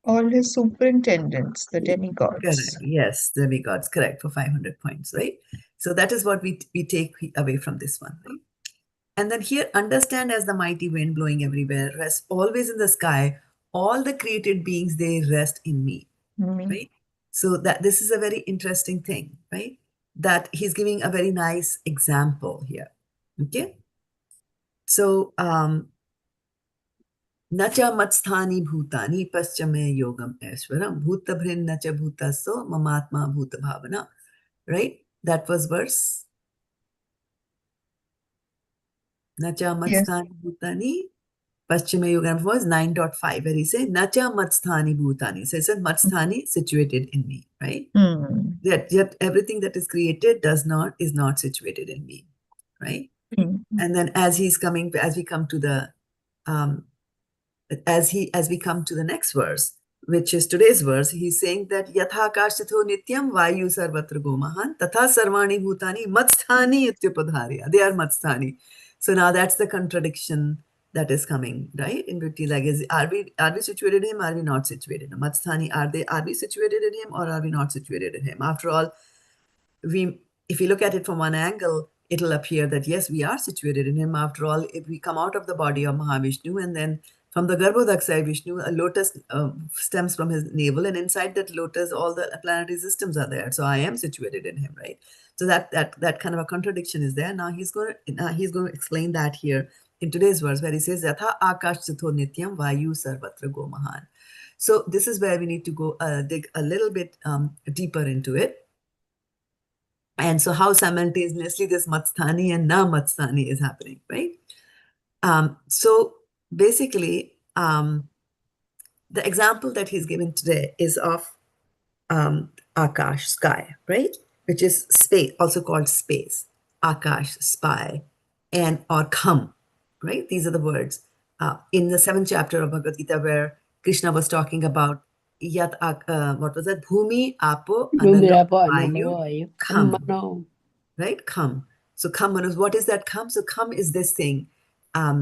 All his superintendents, the demigods. Correct. Yes, demigods, correct, for 500 points, right? So that is what we take away from this one, right? And then here, understand as the mighty wind blowing everywhere, rest always in the sky, all the created beings, they rest in me, right? So that this is a very interesting thing, right? That he's giving a very nice example here, okay? So, न च mat-sthāni bhūtāni paschame yogam aishwaram bhūtabhrin na cha bhūtaso mamatma bhūtabhavana. Right? That was verse. Na cha mat-sthāni bhūtāni paschame yogam was 9.5, where he said na cha mat-sthāni bhūtāni. So it says mat-sthāni situated in me, right? Yet everything that is created is not situated in me, right? And then as we come to the as we come to the next verse, which is today's verse, he's saying that yathā-kāśa-sthito nityam vāyuḥ sarvatra-go mahān tathā sarvāṇi bhūtāni mat-sthāni upadhāraya. They are mat-sthāni. So now that's the contradiction that is coming, right? In between, like, are we situated in him? Are we not situated in him? Mat-sthāni, are we situated in him or are we not situated in him? After all, if we look at it from one angle, it'll appear that yes, we are situated in him. After all, if we come out of the body of Mahavishnu, and then from the Garbhodakshaya Vishnu, a lotus stems from his navel, and inside that lotus, all the planetary systems are there. So I am situated in him, right? So that kind of a contradiction is there. Now he's going to explain that here in today's verse, where he says, yathā-ākāśa-sthito nityam vāyuḥ sarvatra-go mahān. So this is where we need to go dig a little bit deeper into it. And so how simultaneously this mat-sthāni and na mat-sthāni is happening, right? So basically, the example that he's given today is of Akash, sky, right? Which is space, also called space. Akash, spy, and or come, right? These are the words in the 7th chapter of Bhagavad-gita, where Krishna was talking about what was that? Bhumi, Apo, Analo, Vāyuḥ, come. Right? Come. So come, what is that come? So come is this thing, right?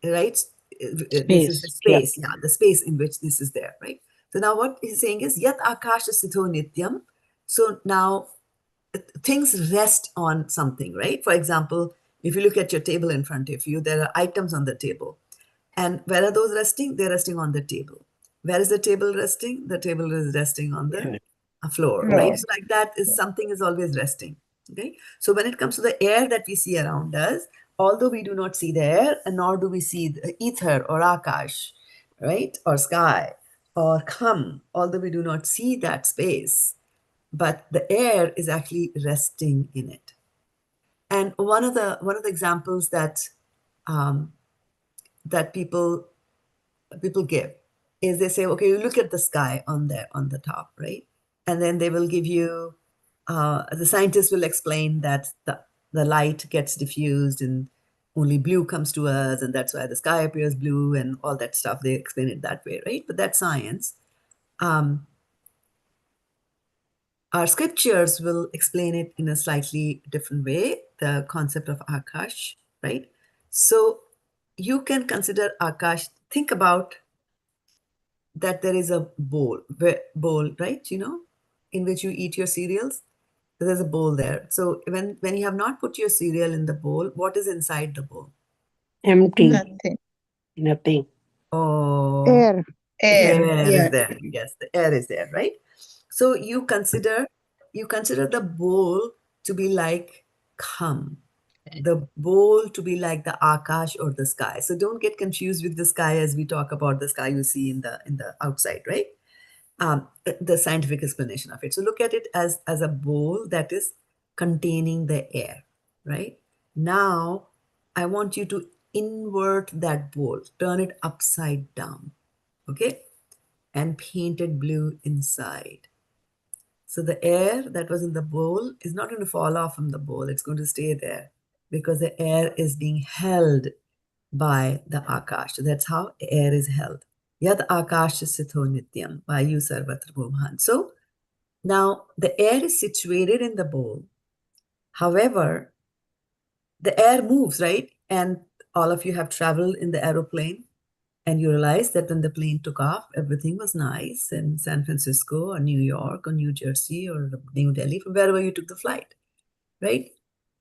This is the space, the space in which this is there, right? So now what he's saying is yathā-kāśa-sthito nityam. So now things rest on something, right? For example, if you look at your table in front of you, there are items on the table. And where are those resting? They're resting on the table. Where is the table resting? The table is resting on the floor, right? So like that is something is always resting, okay? So when it comes to the air that we see around us, although we do not see the air, and nor do we see the ether or akash, right? Or sky or come, although we do not see that space, but the air is actually resting in it. And one of the examples that that people give is they say, okay, you look at the sky on the top, right? And then they will give you, the scientists will explain that the light gets diffused and only blue comes to us, and that's why the sky appears blue and all that stuff. They explain it that way, right? But that's science. Our scriptures will explain it in a slightly different way, the concept of Akash, right? So you can consider Akash, think about that there is a bowl, right? You know, in which you eat your cereals. There's a bowl there. So when you have not put your cereal in the bowl, what is inside the bowl? Empty. Nothing. Nothing. Oh, Air. Air. air Yeah. is there. Yes, the air is there, right? So you consider the bowl to be like kham, the bowl to be like the akash or the sky. So don't get confused with the sky as we talk about the sky you see in the outside, right? The scientific explanation of it. So look at it as a bowl that is containing the air, right? Now I want you to invert that bowl, turn it upside down, okay? And paint it blue inside. So the air that was in the bowl is not going to fall off from the bowl. It's going to stay there because the air is being held by the Akash. So that's how air is held. Yathā-kāśa-sthito nityam, vāyuḥ sarvatra-go mahān. So now the air is situated in the bowl. However, the air moves, right? And all of you have traveled in the aeroplane. And you realize that when the plane took off, everything was nice in San Francisco or New York or New Jersey or New Delhi, from wherever you took the flight, right?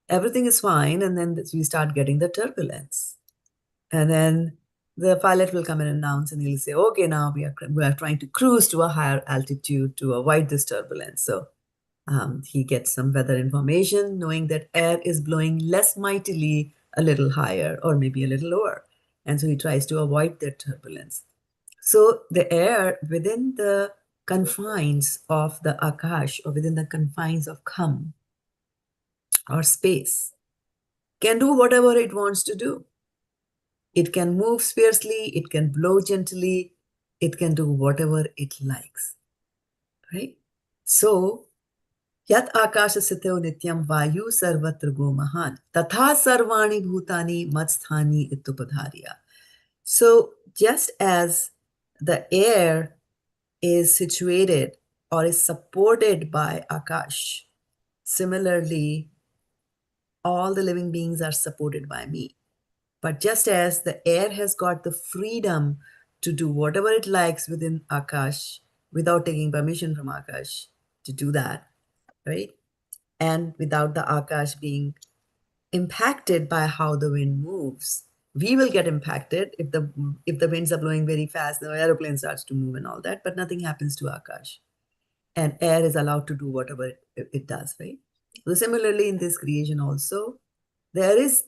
Everything is fine. And then we start getting the turbulence. And then the pilot will come and announce and he'll say, okay, now we are trying to cruise to a higher altitude to avoid this turbulence. So he gets some weather information, knowing that air is blowing less mightily a little higher or maybe a little lower. And so he tries to avoid that turbulence. So the air within the confines of the Akash or within the confines of Kham or space can do whatever it wants to do. It can move fiercely, it can blow gently, it can do whatever it likes, right? So, yathā-kāśa-sthito nityam vāyuḥ sarvatra-go mahān tathā sarvāṇi bhūtāni mat-sthāni upadhāraya. So, just as the air is situated or is supported by Akash, similarly, all the living beings are supported by me. But just as the air has got the freedom to do whatever it likes within Akash without taking permission from Akash to do that, right? And without the Akash being impacted by how the wind moves. We will get impacted if the winds are blowing very fast, the aeroplane starts to move and all that, but nothing happens to Akash. And air is allowed to do whatever it does, right? So similarly, in this creation also, there is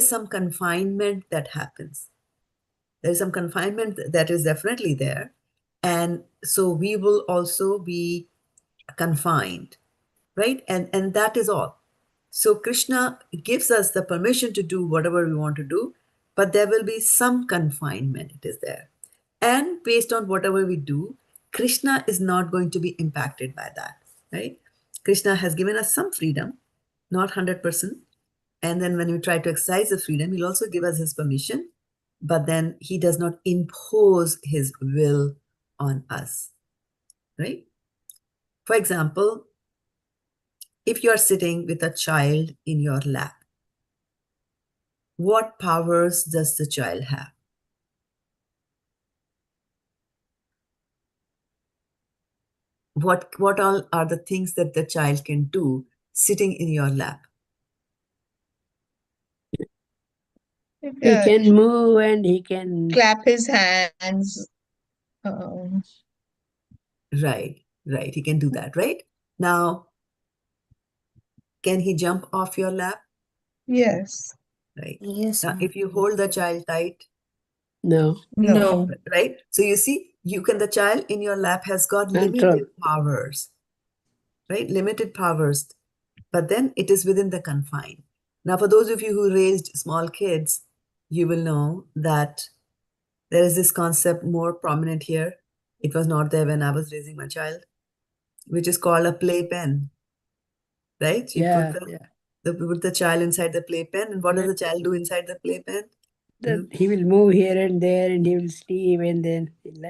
some confinement that happens. There is some confinement that is definitely there. And so we will also be confined, right? And that is all. So Krishna gives us the permission to do whatever we want to do, but there will be some confinement, it is there. And based on whatever we do, Krishna is not going to be impacted by that, right? Krishna has given us some freedom, not 100%. And then when we try to exercise the freedom, he'll also give us his permission, but then he does not impose his will on us, right? For example, if you are sitting with a child in your lap, what powers does the child have? What all are the things that the child can do sitting in your lap? He can move and he can clap his hands. Right. He can do that, right? Now, can he jump off your lap? Yes. Right. Yes, Now, ma'am. if you hold the child tight, no No. right? So you see, the child in your lap has got control. limited powers, right? Limited powers, but then it is within the confine. Now, for those of you who raised small kids, you will know that there is this concept more prominent here. It was not there when I was raising my child, which is called a playpen, right? You put the child inside the playpen, and what does the child do inside the playpen? He will move here and there, and he will sleep, and then he'll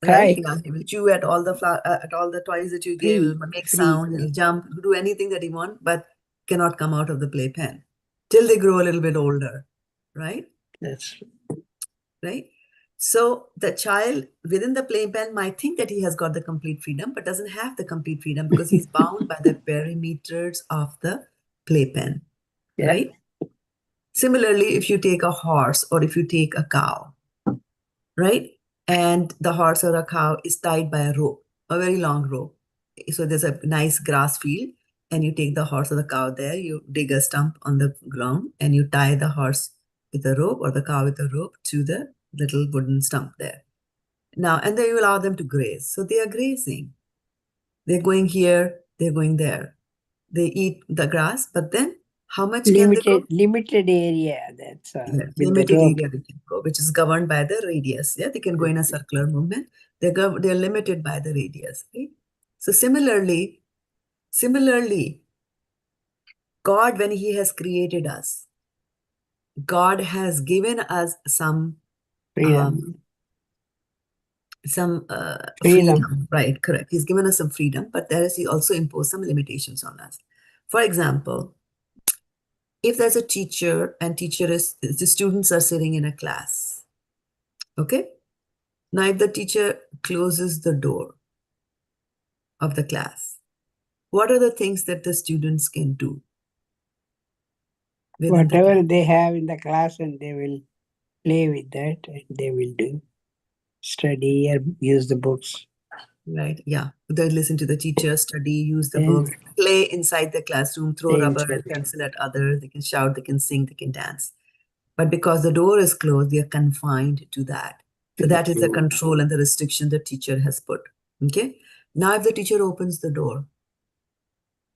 cry. Right? Yeah, he will chew at all the toys that you gave. He'll make sound. He'll jump, do anything that he wants, but cannot come out of the playpen till they grow a little bit older, right? That's Right. So the child within the playpen might think that he has got the complete freedom, but doesn't have the complete freedom because he's bound by the perimeters of the playpen, Yeah. right? Similarly, if you take a horse or if you take a cow, right? And the horse or a cow is tied by a rope, a very long rope. So there's a nice grass field, and you take the horse or the cow there, you dig a stump on the ground, and you tie the horse with a rope or the cow with a rope to the little wooden stump there. Now, and then you allow them to graze. So they are grazing. They're going here, they're going there. They eat the grass, but then how much can they go? Limited area, that's with the Limited rope. area they can go, which is governed by the radius. Yeah, they can go in a circular movement. They're limited by the radius. Right? So similarly, God, when He has created us, God has given us some Freedom. freedom. Right? Correct. He's given us some freedom, but there is He also imposed some limitations on us. For example, if there's a teacher and the students are sitting in a class, okay? Now, if the teacher closes the door of the class, what are the things that the students can do? Whatever they have in the class, and they will play with that, and they will do study or use the books. Right, yeah. They listen to the teacher, study, use the Yeah. books, play inside the classroom, throw Play rubber inside and the pencil at others. They can shout, they can sing, they can dance. But because the door is closed, they are confined to that. So that is the control and the restriction the teacher has put. Okay. Now, if the teacher opens the door,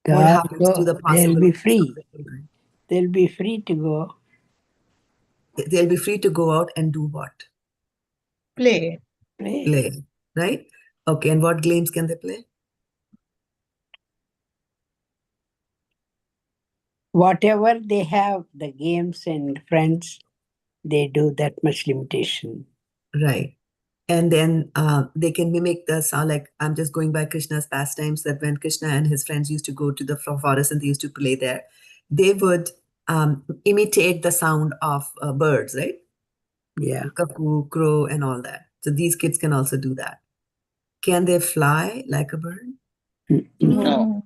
what happens to the They'll possibilities be of free. the children? They'll be free to go. They'll be free to go out and do what? Play. Play, right? Okay, and what games can they play? Whatever they have, the games and friends, they do that much limitation. Right. And then they can mimic the sound, like I'm just going by Krishna's pastimes, that when Krishna and his friends used to go to the forest and they used to play there, they would imitate the sound of birds, right? Yeah. Cuckoo, crow, and all that. So these kids can also do that. Can they fly like a bird? No.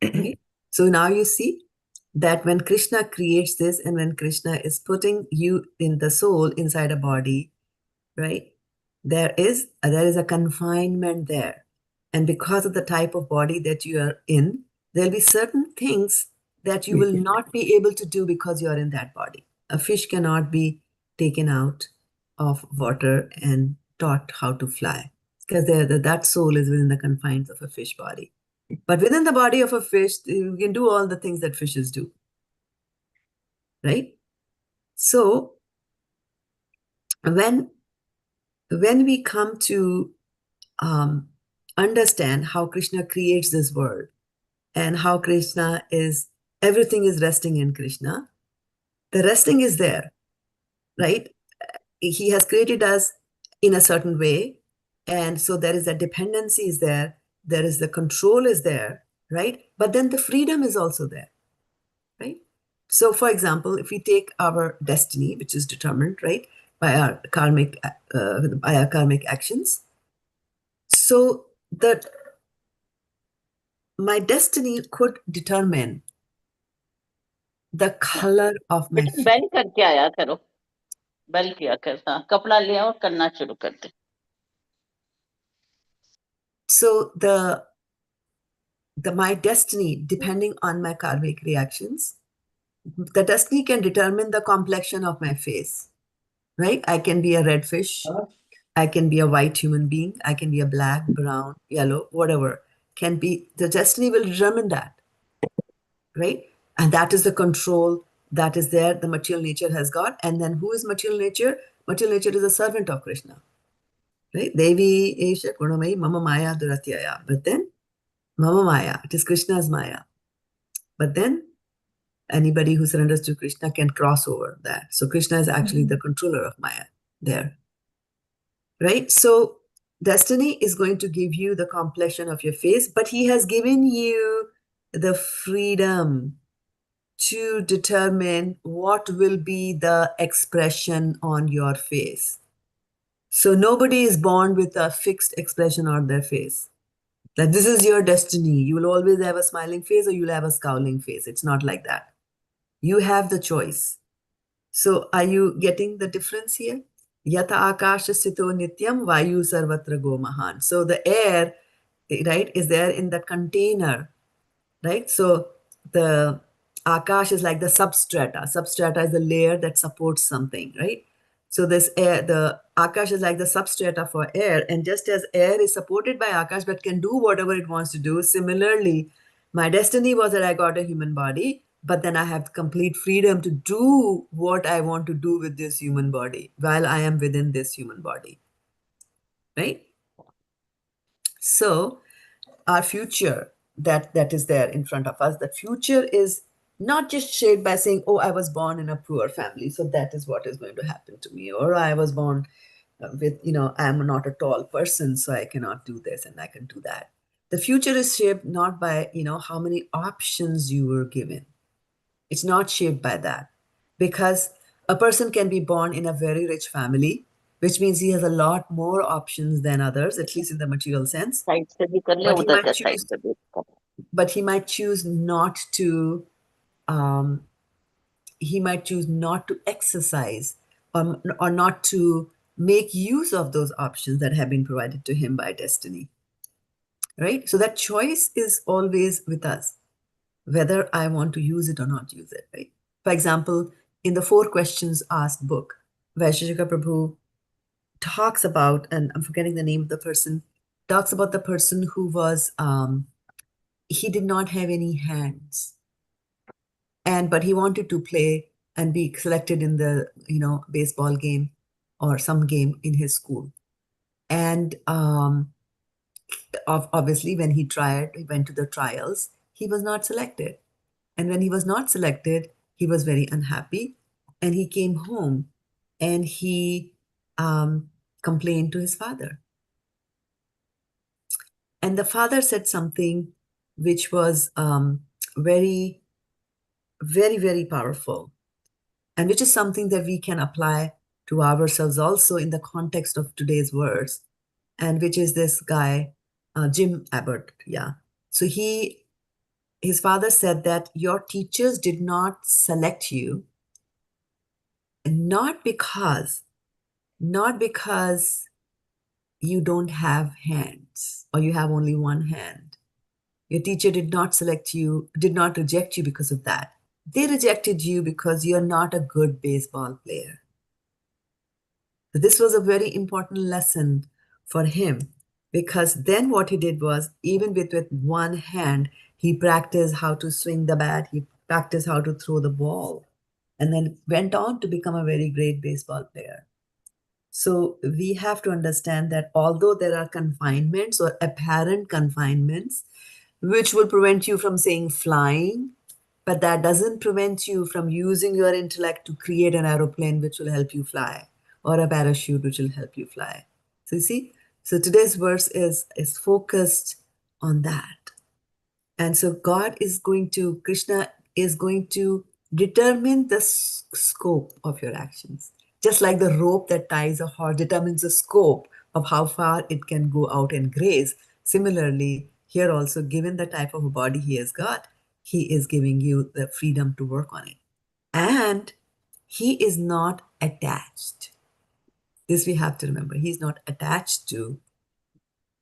Right? So now you see that when Krishna creates this and when Krishna is putting you in the soul inside a body, right? There is a confinement there. And because of the type of body that you are in, there'll be certain things that you will not be able to do because you are in that body. A fish cannot be taken out of water and taught how to fly because that soul is within the confines of a fish body. But within the body of a fish, you can do all the things that fishes do, right? So when we come to understand how Krishna creates this world and how everything is resting in Krishna, the resting is there, right? He has created us in a certain way. And so there is a dependency is there. There is the control is there, right? But then the freedom is also there, right? So for example, if we take our destiny, which is determined, right, by our karmic actions, so that my destiny could determine the color of my face. Bell करके आया करो, bell किया कर, हाँ, कपड़ा ले और करना शुरू कर दे. So my destiny, depending on my karmic reactions, the destiny can determine the complexion of my face, right? I can be a red fish, I can be a white human being, I can be a black, brown, yellow, whatever. The destiny will determine that, right? And that is the control that is there, the material nature has got. And then who is material nature? Material nature is a servant of Krishna, right? Devi Esha Gunamai Mama Maya Duratyaya. But then Mama Maya, it is Krishna's Maya. But then anybody who surrenders to Krishna can cross over that. So Krishna is actually the controller of Maya there, right? So destiny is going to give you the complexion of your face, but he has given you the freedom to determine what will be the expression on your face. So nobody is born with a fixed expression on their face. That this is your destiny. You will always have a smiling face or you'll have a scowling face. It's not like that. You have the choice. So are you getting the difference here? Yathā-ākāśa-sthito nityam vāyuḥ sarvatra-go mahān. So the air, right, is there in that container, right? So the Akash is like the substrata. Substrata is the layer that supports something, right? So this air, the Akash is like the substrata for air. And just as air is supported by Akash but can do whatever it wants to do, similarly, my destiny was that I got a human body, but then I have complete freedom to do what I want to do with this human body while I am within this human body, right? So our future that is there in front of us, the future is not just shaped by saying, oh, I was born in a poor family, so that is what is going to happen to me, or I was born with, I'm not a tall person, so I cannot do this and I can do that. The future is shaped not by, how many options you were given. It's not shaped by that, because a person can be born in a very rich family, which means he has a lot more options than others, at least in the material sense. Side study कर ले, But he उधर might का side choose, study कर. but he might choose not to. He might choose not to exercise or not to make use of those options that have been provided to him by destiny. Right? So that choice is always with us, whether I want to use it or not use it. Right? For example, in the 4 questions asked book, Vaisheshika Prabhu talks about, and I'm forgetting the name of the person, talks about the person who was, he did not have any hands. But he wanted to play and be selected in the, baseball game or some game in his school. And obviously, when he went to the trials, he was not selected. And when he was not selected, he was very unhappy. And he came home and he complained to his father. And the father said something which was very, very, very powerful, and which is something that we can apply to ourselves also in the context of today's words, and which is this guy, Jim Abbott. Yeah. So his father said that your teachers did not select you, not because you don't have hands or you have only one hand. Your teacher did not select you, did not reject you because of that. They rejected you because you're not a good baseball player. So this was a very important lesson for him, because then what he did was, even with one hand, he practiced how to swing the bat, he practiced how to throw the ball, and then went on to become a very great baseball player. So we have to understand that although there are confinements or apparent confinements, which will prevent you from, saying, flying, but that doesn't prevent you from using your intellect to create an aeroplane which will help you fly, or a parachute which will help you fly. So you see, so today's verse is focused on that. And so Krishna is going to determine the scope of your actions. Just like the rope that ties a horse determines the scope of how far it can go out and graze. Similarly, here also, given the type of a body he has got, he is giving you the freedom to work on it. And he is not attached. This we have to remember. He's not attached to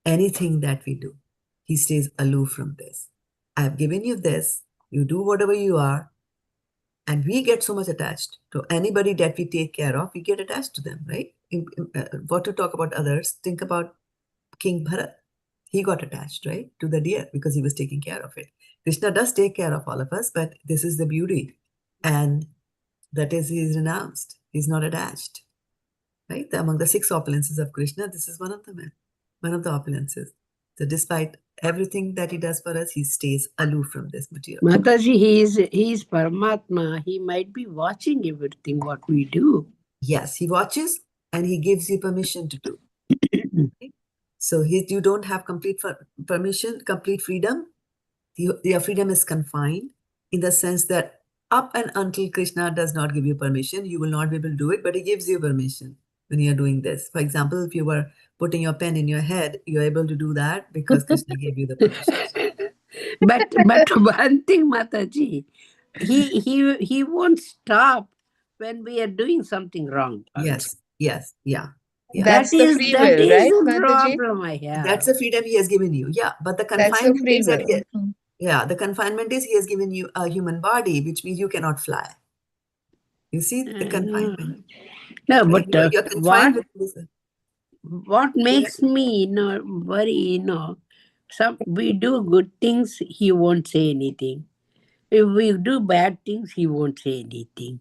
anything that we do. He stays aloof from this. I've given you this. You do whatever you are. And we get so much attached to anybody that we take care of. We get attached to them, right? What to talk about others? Think about King Bharat. He got attached, right, to the deer because he was taking care of it. Krishna does take care of all of us, but this is the beauty. And that is, he is renounced. He's not attached, right? Among the 6 opulences of Krishna, this is one of them, one of the opulences. So despite everything that he does for us, he stays aloof from this material. Mataji, he is Paramatma. He might be watching everything what we do. Yes, he watches and he gives you permission to do. Okay? So you don't have complete permission, complete freedom. Your freedom is confined in the sense that up and until Krishna does not give you permission, you will not be able to do it, but he gives you permission. when you're doing this. For example, if you were putting your pen in your head, you're able to do that because Krishna gave you the permission. but one thing, Mataji, he won't stop when we are doing something wrong. Yes, yes, yeah. That's the free will, right, the Mataji? problem I have. That's the freedom he has given you. Yeah, but the That's the confinement free is that will. the confinement is he has given you a human body, which means you cannot fly. You see the confinement. No, Right? but You're confined with this. what makes me worry, we do good things, he won't say anything. If we do bad things, he won't say anything.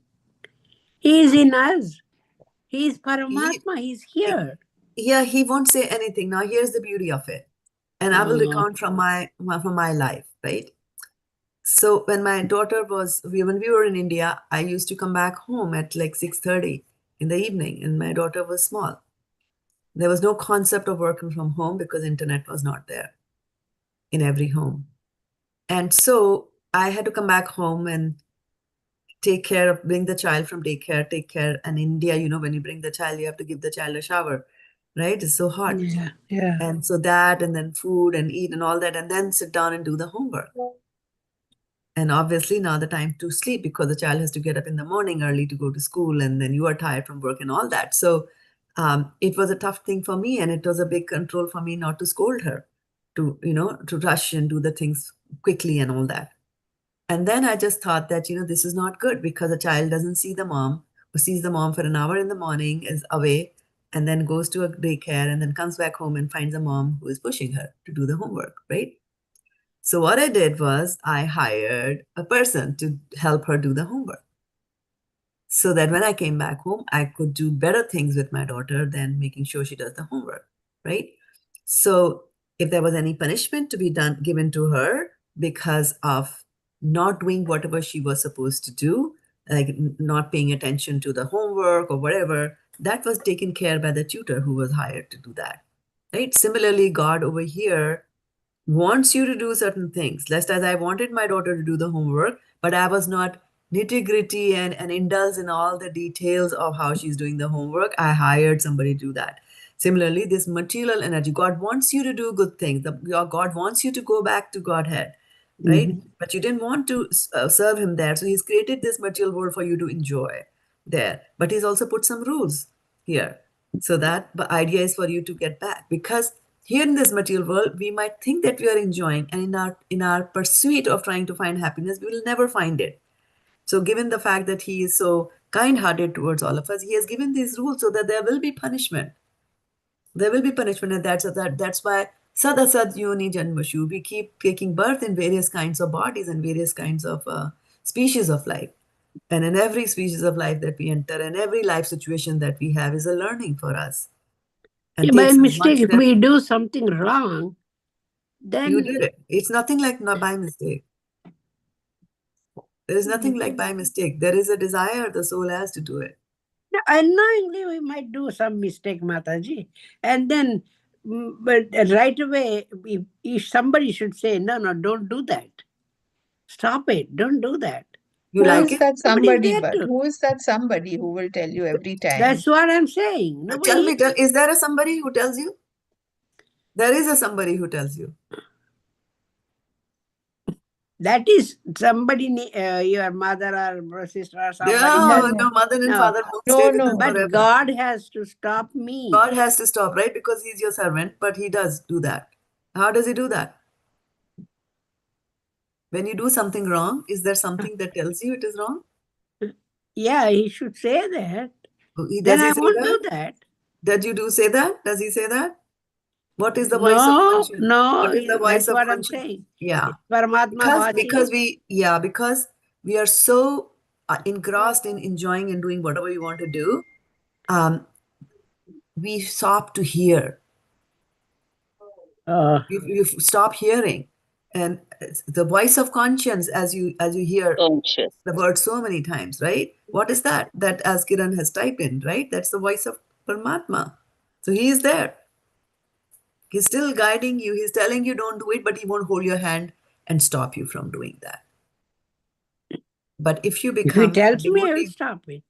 He is in us. He is Paramatma. He's here. Yeah, he won't say anything. Now, here's the beauty of it. And I will recount from my life, right? So when my daughter when we were in India, I used to come back home at like 6:30 in the evening, and my daughter was small. There was no concept of working from home because internet was not there in every home. And so I had to come back home and bring the child from daycare, take care. And in India, when you bring the child, you have to give the child a shower, right? It's so hot. Yeah. And so that, and then food and eat and all that, and then sit down and do the homework. And obviously now the time to sleep because the child has to get up in the morning early to go to school, and then you are tired from work and all that. So it was a tough thing for me, and it was a big control for me not to scold her, to rush and do the things quickly and all that. And then I just thought that, this is not good because a child doesn't see the mom, or sees the mom for an hour in the morning, is away, and then goes to a daycare and then comes back home and finds a mom who is pushing her to do the homework, right? So what I did was I hired a person to help her do the homework, so that when I came back home, I could do better things with my daughter than making sure she does the homework, right? So if there was any punishment to be given to her because of not doing whatever she was supposed to do, like not paying attention to the homework or whatever, that was taken care by the tutor who was hired to do that, right? Similarly, God over here wants you to do certain things. Just as I wanted my daughter to do the homework, but I was not nitty-gritty and indulge in all the details of how she's doing the homework. I hired somebody to do that. Similarly, this material energy, God wants you to do good things. God wants you to go back to Godhead, right? Mm-hmm. But you didn't want to serve him there. So he's created this material world for you to enjoy there. But he's also put some rules here. So that the idea is for you to get back, because here in this material world, we might think that we are enjoying, and in our pursuit of trying to find happiness, we will never find it. So given the fact that he is so kind-hearted towards all of us, he has given these rules so that there will be punishment. There will be punishment, and that's why sadasad yoni janmashu. We keep taking birth in various kinds of bodies and various kinds of species of life. And in every species of life that we enter, and every life situation that we have is a learning for us. And by mistake, if we do something wrong, then you did it. It's nothing like not by mistake. There is nothing like by mistake. There is a desire, the soul has to do it. Unknowingly, we might do some mistake, Mataji. And then, but right away, if somebody should say, no, don't do that. Stop it. Don't do that. You Who like is it? that somebody, but to. who is that somebody who will tell you every time? That's what I'm saying. Tell me, is there a somebody who tells you? There is a somebody who tells you. That is somebody, your mother or sister or somebody. No, mother and father won't stay with us But forever. God has to stop me. God has to stop, right? Because he's your servant, but he does do that. How does he do that? When you do something wrong, is there something that tells you it is wrong? Yeah, he should say that. Then I won't do that. Does you say that? Does he say that? What is the voice of conscience? No, what is the voice that's of what conscience? I'm saying. Yeah. Paramatma because we are so engrossed in enjoying and doing whatever we want to do, we stop to hear. You stop hearing, and the voice of conscience, as you hear the word so many times, right? What is that? That, as Kiran has typed in, right? That's the voice of Paramatma. So he is there. He's still guiding you. He's telling you don't do it, but he won't hold your hand and stop you from doing that. But if you become, if he tells me, I will stop it.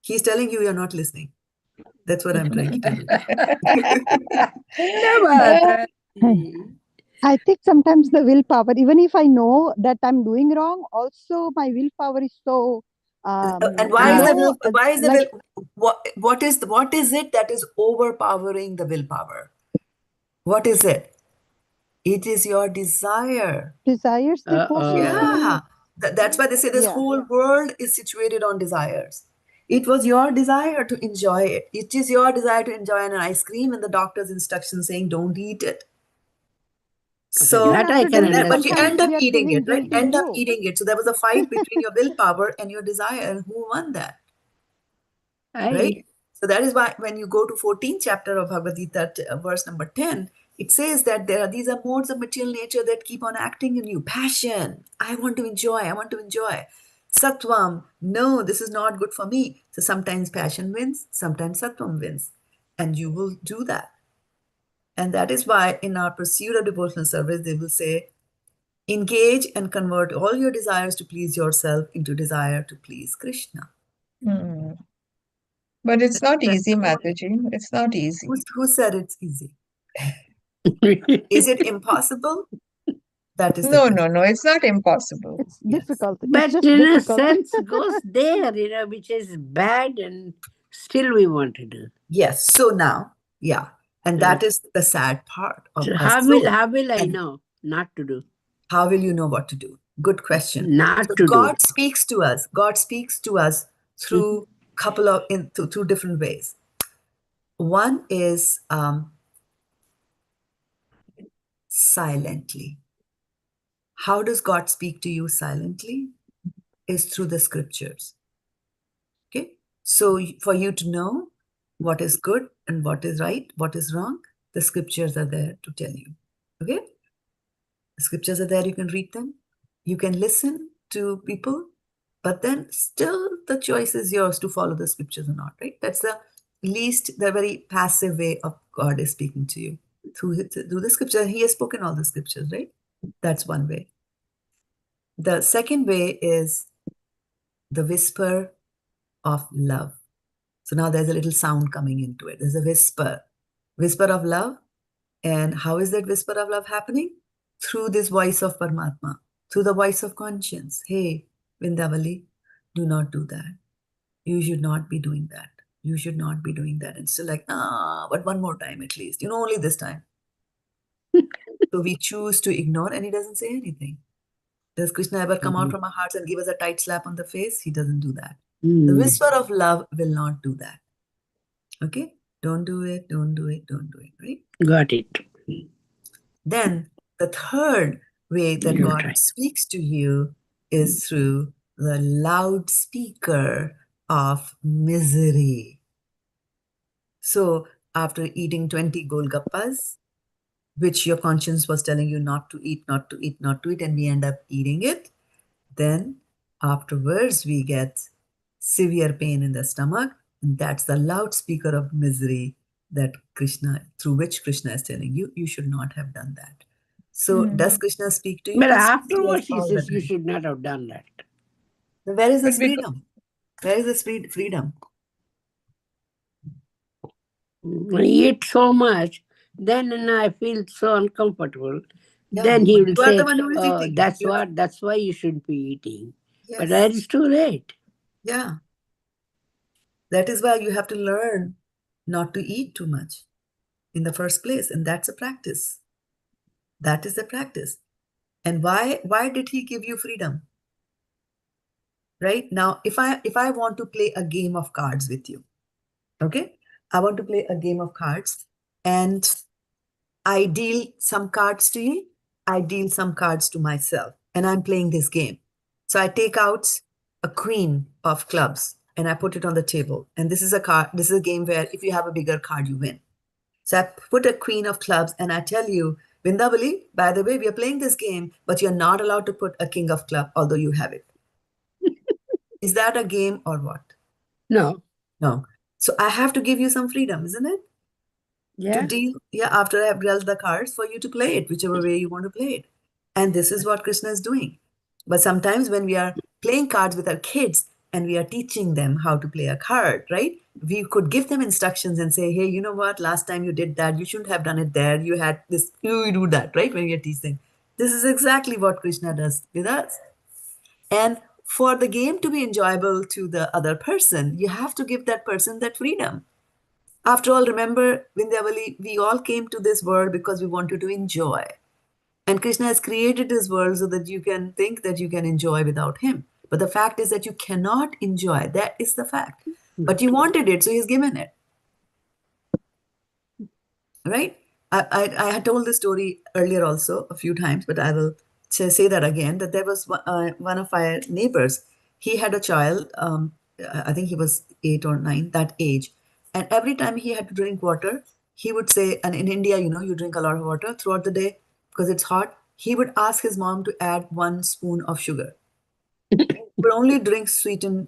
He's telling you you're not listening. That's what I'm trying to tell you. I think sometimes the willpower, even if I know that I'm doing wrong, also my willpower is so. And why is the low, will? Why is the like, will? What is it that is overpowering the willpower? What is it? It is your desire. desires that forces me. Yeah, that's why they say this Yeah. whole world is situated on desires. It was your desire to enjoy it. It is your desire to enjoy an ice cream, and the doctor's instructions saying don't eat it. So, that I can but you end up we are eating feeling it, right? guilty End up too. eating it. So there was a fight between your willpower and your desire, and who won that? Right? So that is why when you go to 14th chapter of Bhagavad-gita, verse number 10, it says that these are modes of material nature that keep on acting in you. Passion. I want to enjoy. I want to enjoy. Sattvam. No, this is not good for me. So sometimes passion wins, sometimes sattvam wins. And you will do that. And that is why in our pursuit of devotional service, they will say, engage and convert all your desires to please yourself into desire to please Krishna. But it's not easy, Mataji. It's not easy. Who said it's easy? Is it impossible? That is the No, question. no, it's not impossible. It's difficult. But It's just in difficult. a sense goes there, which is bad and still we want to do. Yes. So now, yeah. And that is the sad part of So us. how will I know not to do? How will you know what to do? Good question. Not So to God do. speaks to us. God speaks to us through through different ways. One is silently. How does God speak to you silently? Is through the scriptures. Okay. So for you to know what is good and what is right, what is wrong, the scriptures are there to tell you. Okay. The scriptures are there, you can read them. You can listen to people, but then still the choice is yours to follow the scriptures or not, right? That's the very passive way of God is speaking to you through the scripture. He has spoken all the scriptures, right? That's one way. The second way is the whisper of love. So now there's a little sound coming into it. There's a whisper of love. And how is that whisper of love happening? Through this voice of Paramatma, through the voice of conscience. Hey, Vindavali, do not do that. You should not be doing that. You should not be doing that. And still like, but one more time at least, only this time. So we choose to ignore and he doesn't say anything. Does Krishna ever come out from our hearts and give us a tight slap on the face? He doesn't do that. The whisper of love will not do that. Okay? Don't do it, don't do it, don't do it, right? Got it. Then the third way that God speaks to you is through the loudspeaker of misery. So after eating 20 golgappas, which your conscience was telling you not to eat, not to eat, not to eat, and we end up eating it, then afterwards we get severe pain in the stomach, and that's the loudspeaker of misery that through which Krishna is telling you, you should not have done that. So does Krishna speak to you? But afterwards he says you should not have done that. So where is this freedom? Where is this freedom? When you eat so much, then I feel so uncomfortable. Yeah, then he will say, oh, that's why you shouldn't be eating. Yes. But that is too late. Yeah. That is why you have to learn not to eat too much in the first place. And that's a practice. That is the practice. And why did he give you freedom? Right? Now, if I want to play a game of cards with you, okay? I want to play a game of cards and I deal some cards to you. I deal some cards to myself and I'm playing this game. So I take out a queen of clubs and I put it on the table. And this is a game where if you have a bigger card, you win. So I put a queen of clubs and I tell you, Vindavali, by the way, we are playing this game, but you're not allowed to put a king of club, although you have it. Is that a game or what? No. No. So I have to give you some freedom, isn't it? Yeah. To deal, after I have dealt the cards for you to play it, whichever way you want to play it. And this is what Krishna is doing. But sometimes when we are playing cards with our kids and we are teaching them how to play a card, right? we could give them instructions and say, hey, you know what, last time you did that, you shouldn't have done it there. You had this, you do that, right? When you're teaching. This is exactly what Krishna does with us. And for the game to be enjoyable to the other person, you have to give that person that freedom. After all, remember, Vindhyavali, we all came to this world because we wanted to enjoy. And Krishna has created this world so that you can think that you can enjoy without him. But the fact is that you cannot enjoy. That is the fact. But you wanted it, so he's given it. Right? I had told this story earlier also a few times, but I will say that again, that there was one of our neighbors. He had a child, I think he was 8 or 9, that age. And every time he had to drink water, he would say, and in India, you know, you drink a lot of water throughout the day because it's hot. He would ask his mom to add 1 spoon of sugar. He would only drink sweetened,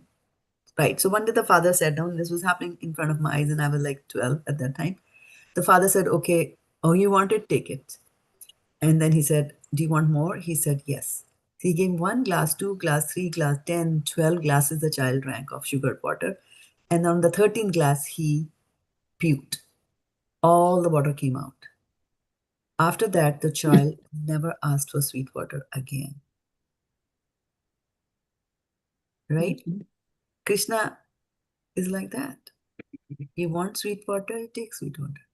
right? So one day the father sat down, this was happening in front of my eyes, and I was like 12 at that time. The father said, okay, oh, you want it? Take it. And then he said, do you want more? He said, yes. So he gave 1 glass, 2 glass, 3 glass, 10, 12 glasses the child drank of sugared water. And on the 13th glass, he puked. All the water came out. After that, the child never asked for sweet water again. Right? Krishna is like that. You want sweet water, take sweet water.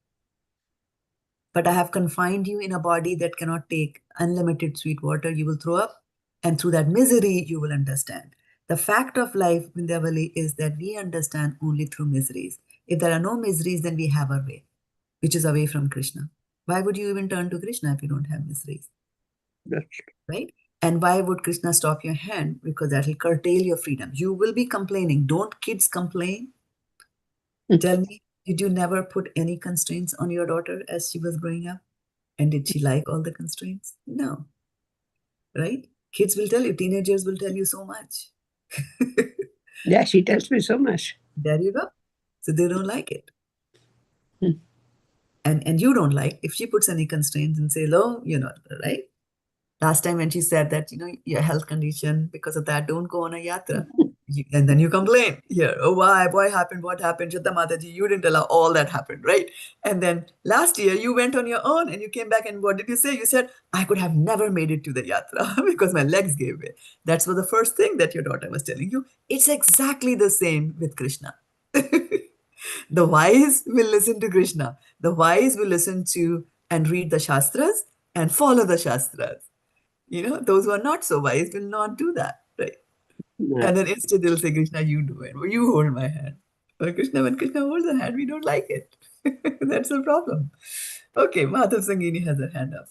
But I have confined you in a body that cannot take unlimited sweet water. You will throw up, and through that misery, you will understand. The fact of life, Vindhyavali, is that we understand only through miseries. If there are no miseries, then we have our way, which is away from Krishna. Why would you even turn to Krishna if you don't have miseries? Right? And why would Krishna stop your hand? Because that will curtail your freedom. You will be complaining. Don't kids complain? Tell me, did you never put any constraints on your daughter as she was growing up? And did she like all the constraints? No. Right? Kids will tell you, teenagers will tell you so much. Yeah, she tells me so much. There you go. So they don't like it. And you don't like if she puts any constraints and say, no, you know, right? Last time when she said that, you know, your health condition, because of that, don't go on a yatra. And then you complain here. Oh, why? What happened? What happened? Shraddha Mataji, you didn't allow all that happened, right? And then last year you went on your own and you came back and what did you say? You said, I could have never made it to the yatra because my legs gave way. That's was the first thing that your daughter was telling you. It's exactly the same with Krishna. The wise will listen to Krishna. The wise will listen to and read the Shastras and follow the Shastras. You know, those who are not so wise will not do that, right? Yeah. And then instead they'll say, Krishna, you do it. Or you hold my hand. But Krishna, when Krishna holds the hand, we don't like it. That's the problem. Okay, Madhav Sangini has her hand up.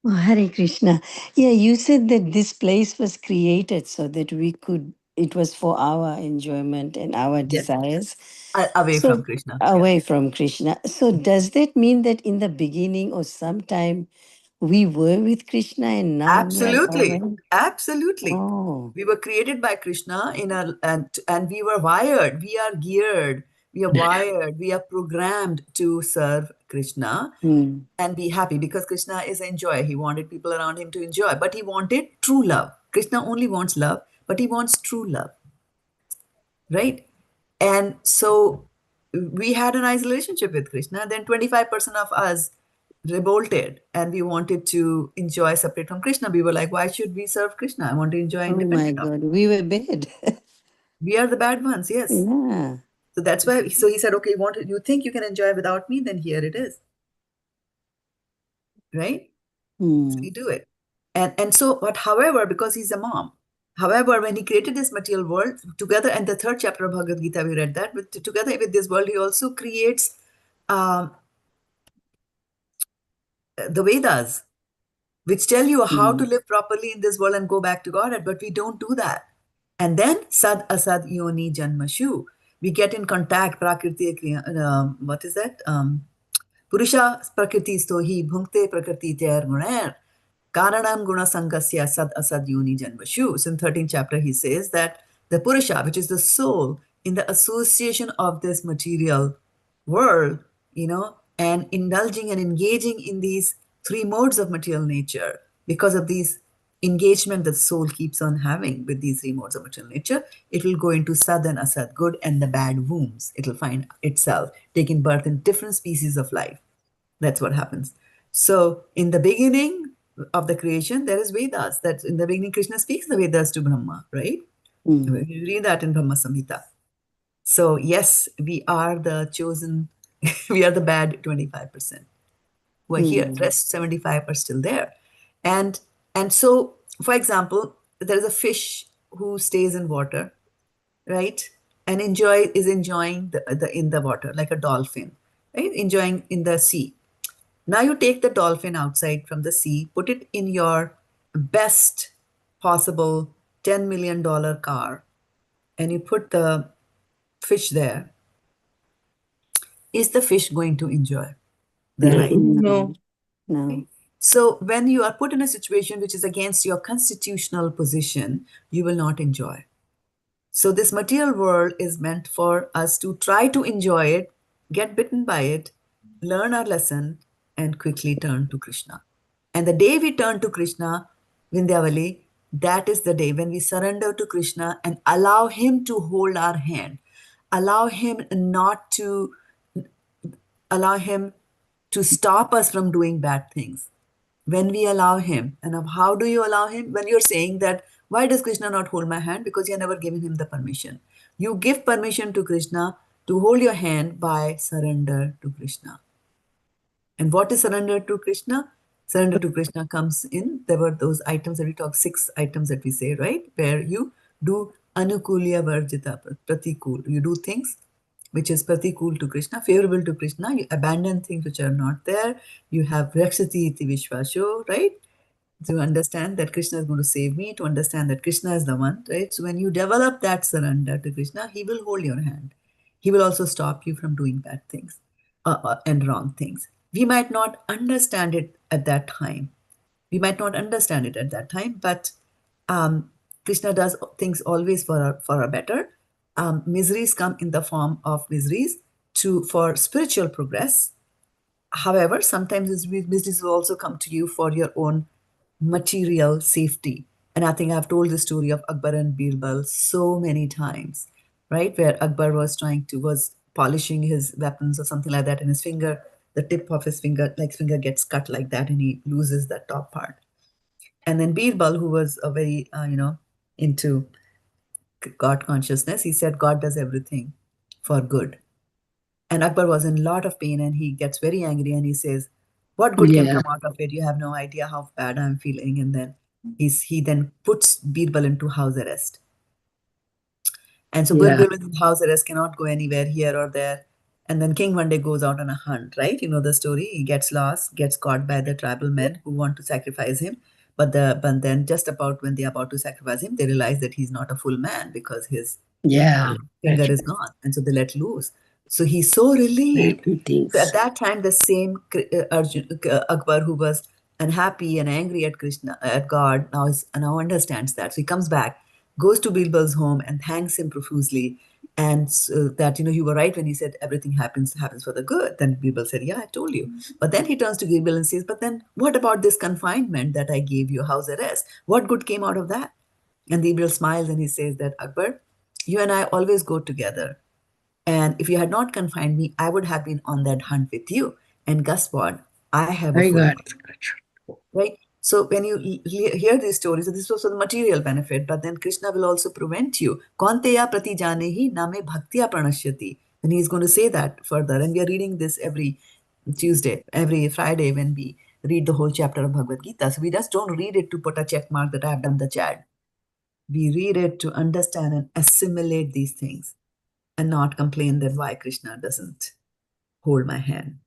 Oh, Hare Krishna. Yeah, you said that this place was created so that we could, it was for our enjoyment and our Yes. desires. Away So, from Krishna. away from Krishna. So does that mean that in the beginning or sometime we were with Krishna and now we are Absolutely. away? Absolutely. Oh. We were created by Krishna and we were wired. We are geared. We are wired. We are programmed to serve Krishna and be happy because Krishna is an enjoyer. He wanted people around him to enjoy, but he wanted true love. Krishna only wants love, but he wants true love. Right? And so we had a nice relationship with Krishna. Then 25% of us revolted and we wanted to enjoy separate from Krishna. We were like, why should we serve Krishna? I want to enjoy Oh my independent of him. God, we were bad. We are the bad ones, yes. Yeah. So that's why, so he said, okay, you think you can enjoy without me? Then here it is. Right? So we do it. And so, but however, because he's a mom, however, when he created this material world together, and the 3rd chapter of Bhagavad-gita, we read that, but together with this world, he also creates the Vedas, which tell you how to live properly in this world and go back to Godhead, but we don't do that. And then sad asad yoni janmashu, we get in contact, prakriti, what is that? Purusha prakriti stohi bhunkte prakriti ter guner. Karanam guna sangasya sad asad yoni janmashu. So in 13th chapter, he says that the Purusha, which is the soul, in the association of this material world, you know, and indulging and engaging in these 3 modes of material nature, because of these engagement that soul keeps on having with these three modes of material nature, it will go into sad and asad, good and the bad wombs. It will find itself taking birth in different species of life. That's what happens. So in the beginning of the creation, there is Vedas. That's in the beginning, Krishna speaks the Vedas to Brahma, right? Mm. You read that in Brahma Samhita. So yes, we are the chosen, we are the bad 25%. We're here, the rest 75 are still there. And so, for example, there is a fish who stays in water, right? And is enjoying the in the water, like a dolphin, right? Enjoying in the sea. Now you take the dolphin outside from the sea, put it in your best possible $10 million car, and you put the fish there. Is the fish going to enjoy the ride? No. No. So when you are put in a situation which is against your constitutional position, you will not enjoy. So this material world is meant for us to try to enjoy it, get bitten by it, learn our lesson, and quickly turn to Krishna. And the day we turn to Krishna, Vindhyavali, that is the day when we surrender to Krishna and allow him to hold our hand. Allow him to stop us from doing bad things. When we allow him, and how do you allow him? When you're saying that, why does Krishna not hold my hand? Because you have never given him the permission. You give permission to Krishna to hold your hand by surrender to Krishna. And what is surrender to Krishna? Surrender to Krishna comes in, there were those items that we talk, 6 items that we say, right? Where you do anukulya varjita pratikul. You do things which is pratikul to Krishna, favorable to Krishna. You abandon things which are not there. You have rakshati-iti vishvasho, right? To understand that Krishna is going to save me, to understand that Krishna is the one, right? So when you develop that surrender to Krishna, he will hold your hand. He will also stop you from doing bad things and wrong things. We might not understand it at that time. But Krishna does things always for our better. Miseries come in the form of miseries for spiritual progress. However, sometimes miseries will also come to you for your own material safety. And I think I've told the story of Akbar and Birbal so many times, right? Where Akbar was polishing his weapons or something like that, and his finger, the tip of his finger gets cut like that, and he loses that top part. And then Birbal, who was a very, into God consciousness, he said, God does everything for good. And Akbar was in a lot of pain, and he gets very angry, and he says, what good can come out of it? You have no idea how bad I'm feeling. And then he then puts Birbal into house arrest. And so Birbal in house arrest cannot go anywhere here or there. And then king one day goes out on a hunt, right? You know the story. He gets lost, gets caught by the tribal men who want to sacrifice him. But then just about when they're about to sacrifice him, they realize that he's not a full man because his finger is gone. And so they let loose. So he's so relieved. So at that time, the same Akbar, who was unhappy and angry at Krishna, at God, now understands that. So he comes back, goes to Birbal's home and thanks him profusely. And so that, you were right when he said everything happens for the good. Then Birbal said, yeah, I told you. But then he turns to Birbal and says, but then what about this confinement that I gave you, house arrest? What good came out of that? And Birbal smiles and he says that, Akbar, you and I always go together. And if you had not confined me, I would have been on that hunt with you. And guess what? I have a full mind. Right? So when you hear these stories, so this was for the material benefit, but then Krishna will also prevent you. Kaunteya prati janehi name bhaktya pranashyati. And he's going to say that further. And we are reading this every Tuesday, every Friday when we read the whole chapter of Bhagavad-gita. So we just don't read it to put a check mark that I have done the chad. We read it to understand and assimilate these things and not complain that why Krishna doesn't hold my hand.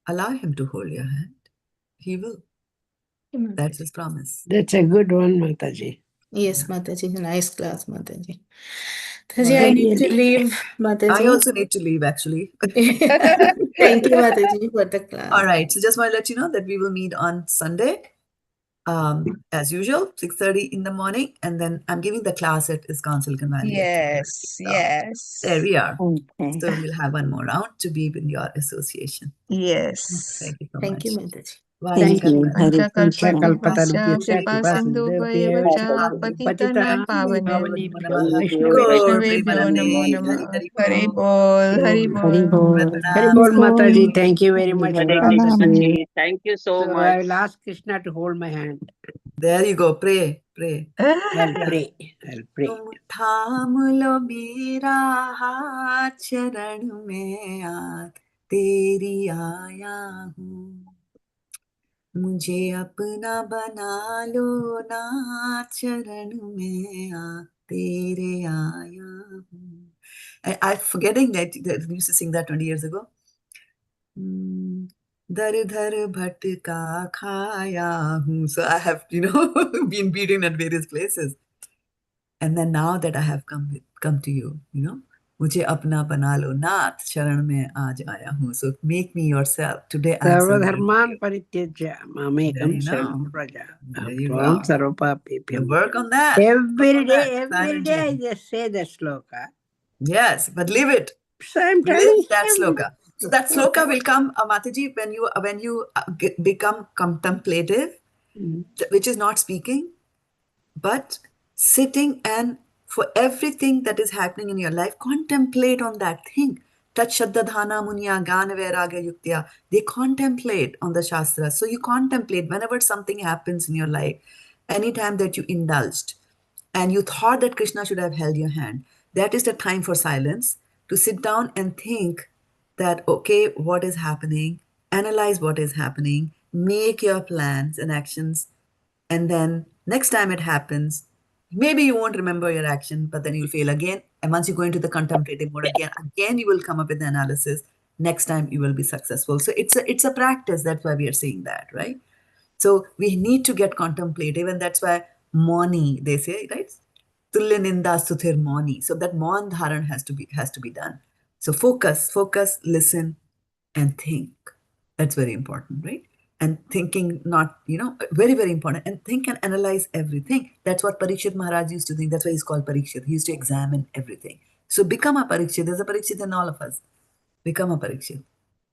Allow him to hold your hand. He will. That's his promise. That's a good one, Mataji. Yes, Mataji. Nice class, Mataji. Mataji, I need to leave, Mataji. I also need to leave, actually. Thank you, Mataji, for the class. All right. So just want to let you know that we will meet on Sunday, as usual, 6:30 in the morning. And then I'm giving the class at ISKCON Silicon Valley. Yes, yes. There we are. Okay. So we'll have one more round to be in your association. Yes. Thank you so much. Thank you, Mataji. Thank you. Panchakalpatarubhyascha Kripa kripa sindhubhayeva cha patitanam pavanebhyo Vaishnavebhyo Vaishnavebhyo namo namah. Hari bol, Hari Hari bol. Bol. Hari Bol Mataji. Thank you very much. Hare Pranam. Krishna ji. Thank you so So I much. will ask Krishna to hold my hand. There you go. Pray. I'll Yeah. pray. तुम थाम लो मेरा हाथ चरण में आज तेरी आया हूँ मुझे अपना बना लो नाथ चरण में आ तेरे आया हूँ I'm forgetting that we used to sing that 20 years ago. Dhar dhar bhatka khaya hoon. So I have, been beating at various places. And then now that I have come to you, मुझे अपना बना लो नाथ शरण में आज आया हूँ. So make me yourself. Today I am Sarvadharman parityajya mamekam sharanam vraja. Aham sarvapapebhyo. Work on that. Every day I just say that sloka. Yes, but live it. So I'm telling Live that him. sloka. So that sloka will come, Mataji, when you become contemplative, which is not speaking, but sitting and for everything that is happening in your life, contemplate on that thing. Tat shaddadhana munya gana vairagya yuktya. They contemplate on the Shastras. So you contemplate whenever something happens in your life, anytime that you indulged and you thought that Krishna should have held your hand, that is the time for silence, to sit down and think that, okay, what is happening? Analyze what is happening, make your plans and actions, and then next time it happens, maybe you won't remember your action, but then you'll fail again. And once you go into the contemplative mode again you will come up with the analysis. Next time you will be successful. So it's a practice. That's why we are saying that, right? So we need to get contemplative, and that's why mani, they say, right? Tulya ninda suthir mani. So that man dharan has to be done. So focus, listen, and think. That's very important, right? And thinking, not, very, very important. And think and analyze everything. That's what Parikshit Maharaj used to think. That's why he's called Parikshit. He used to examine everything. So become a Parikshit. There's a Parikshit in all of us. Become a Parikshit.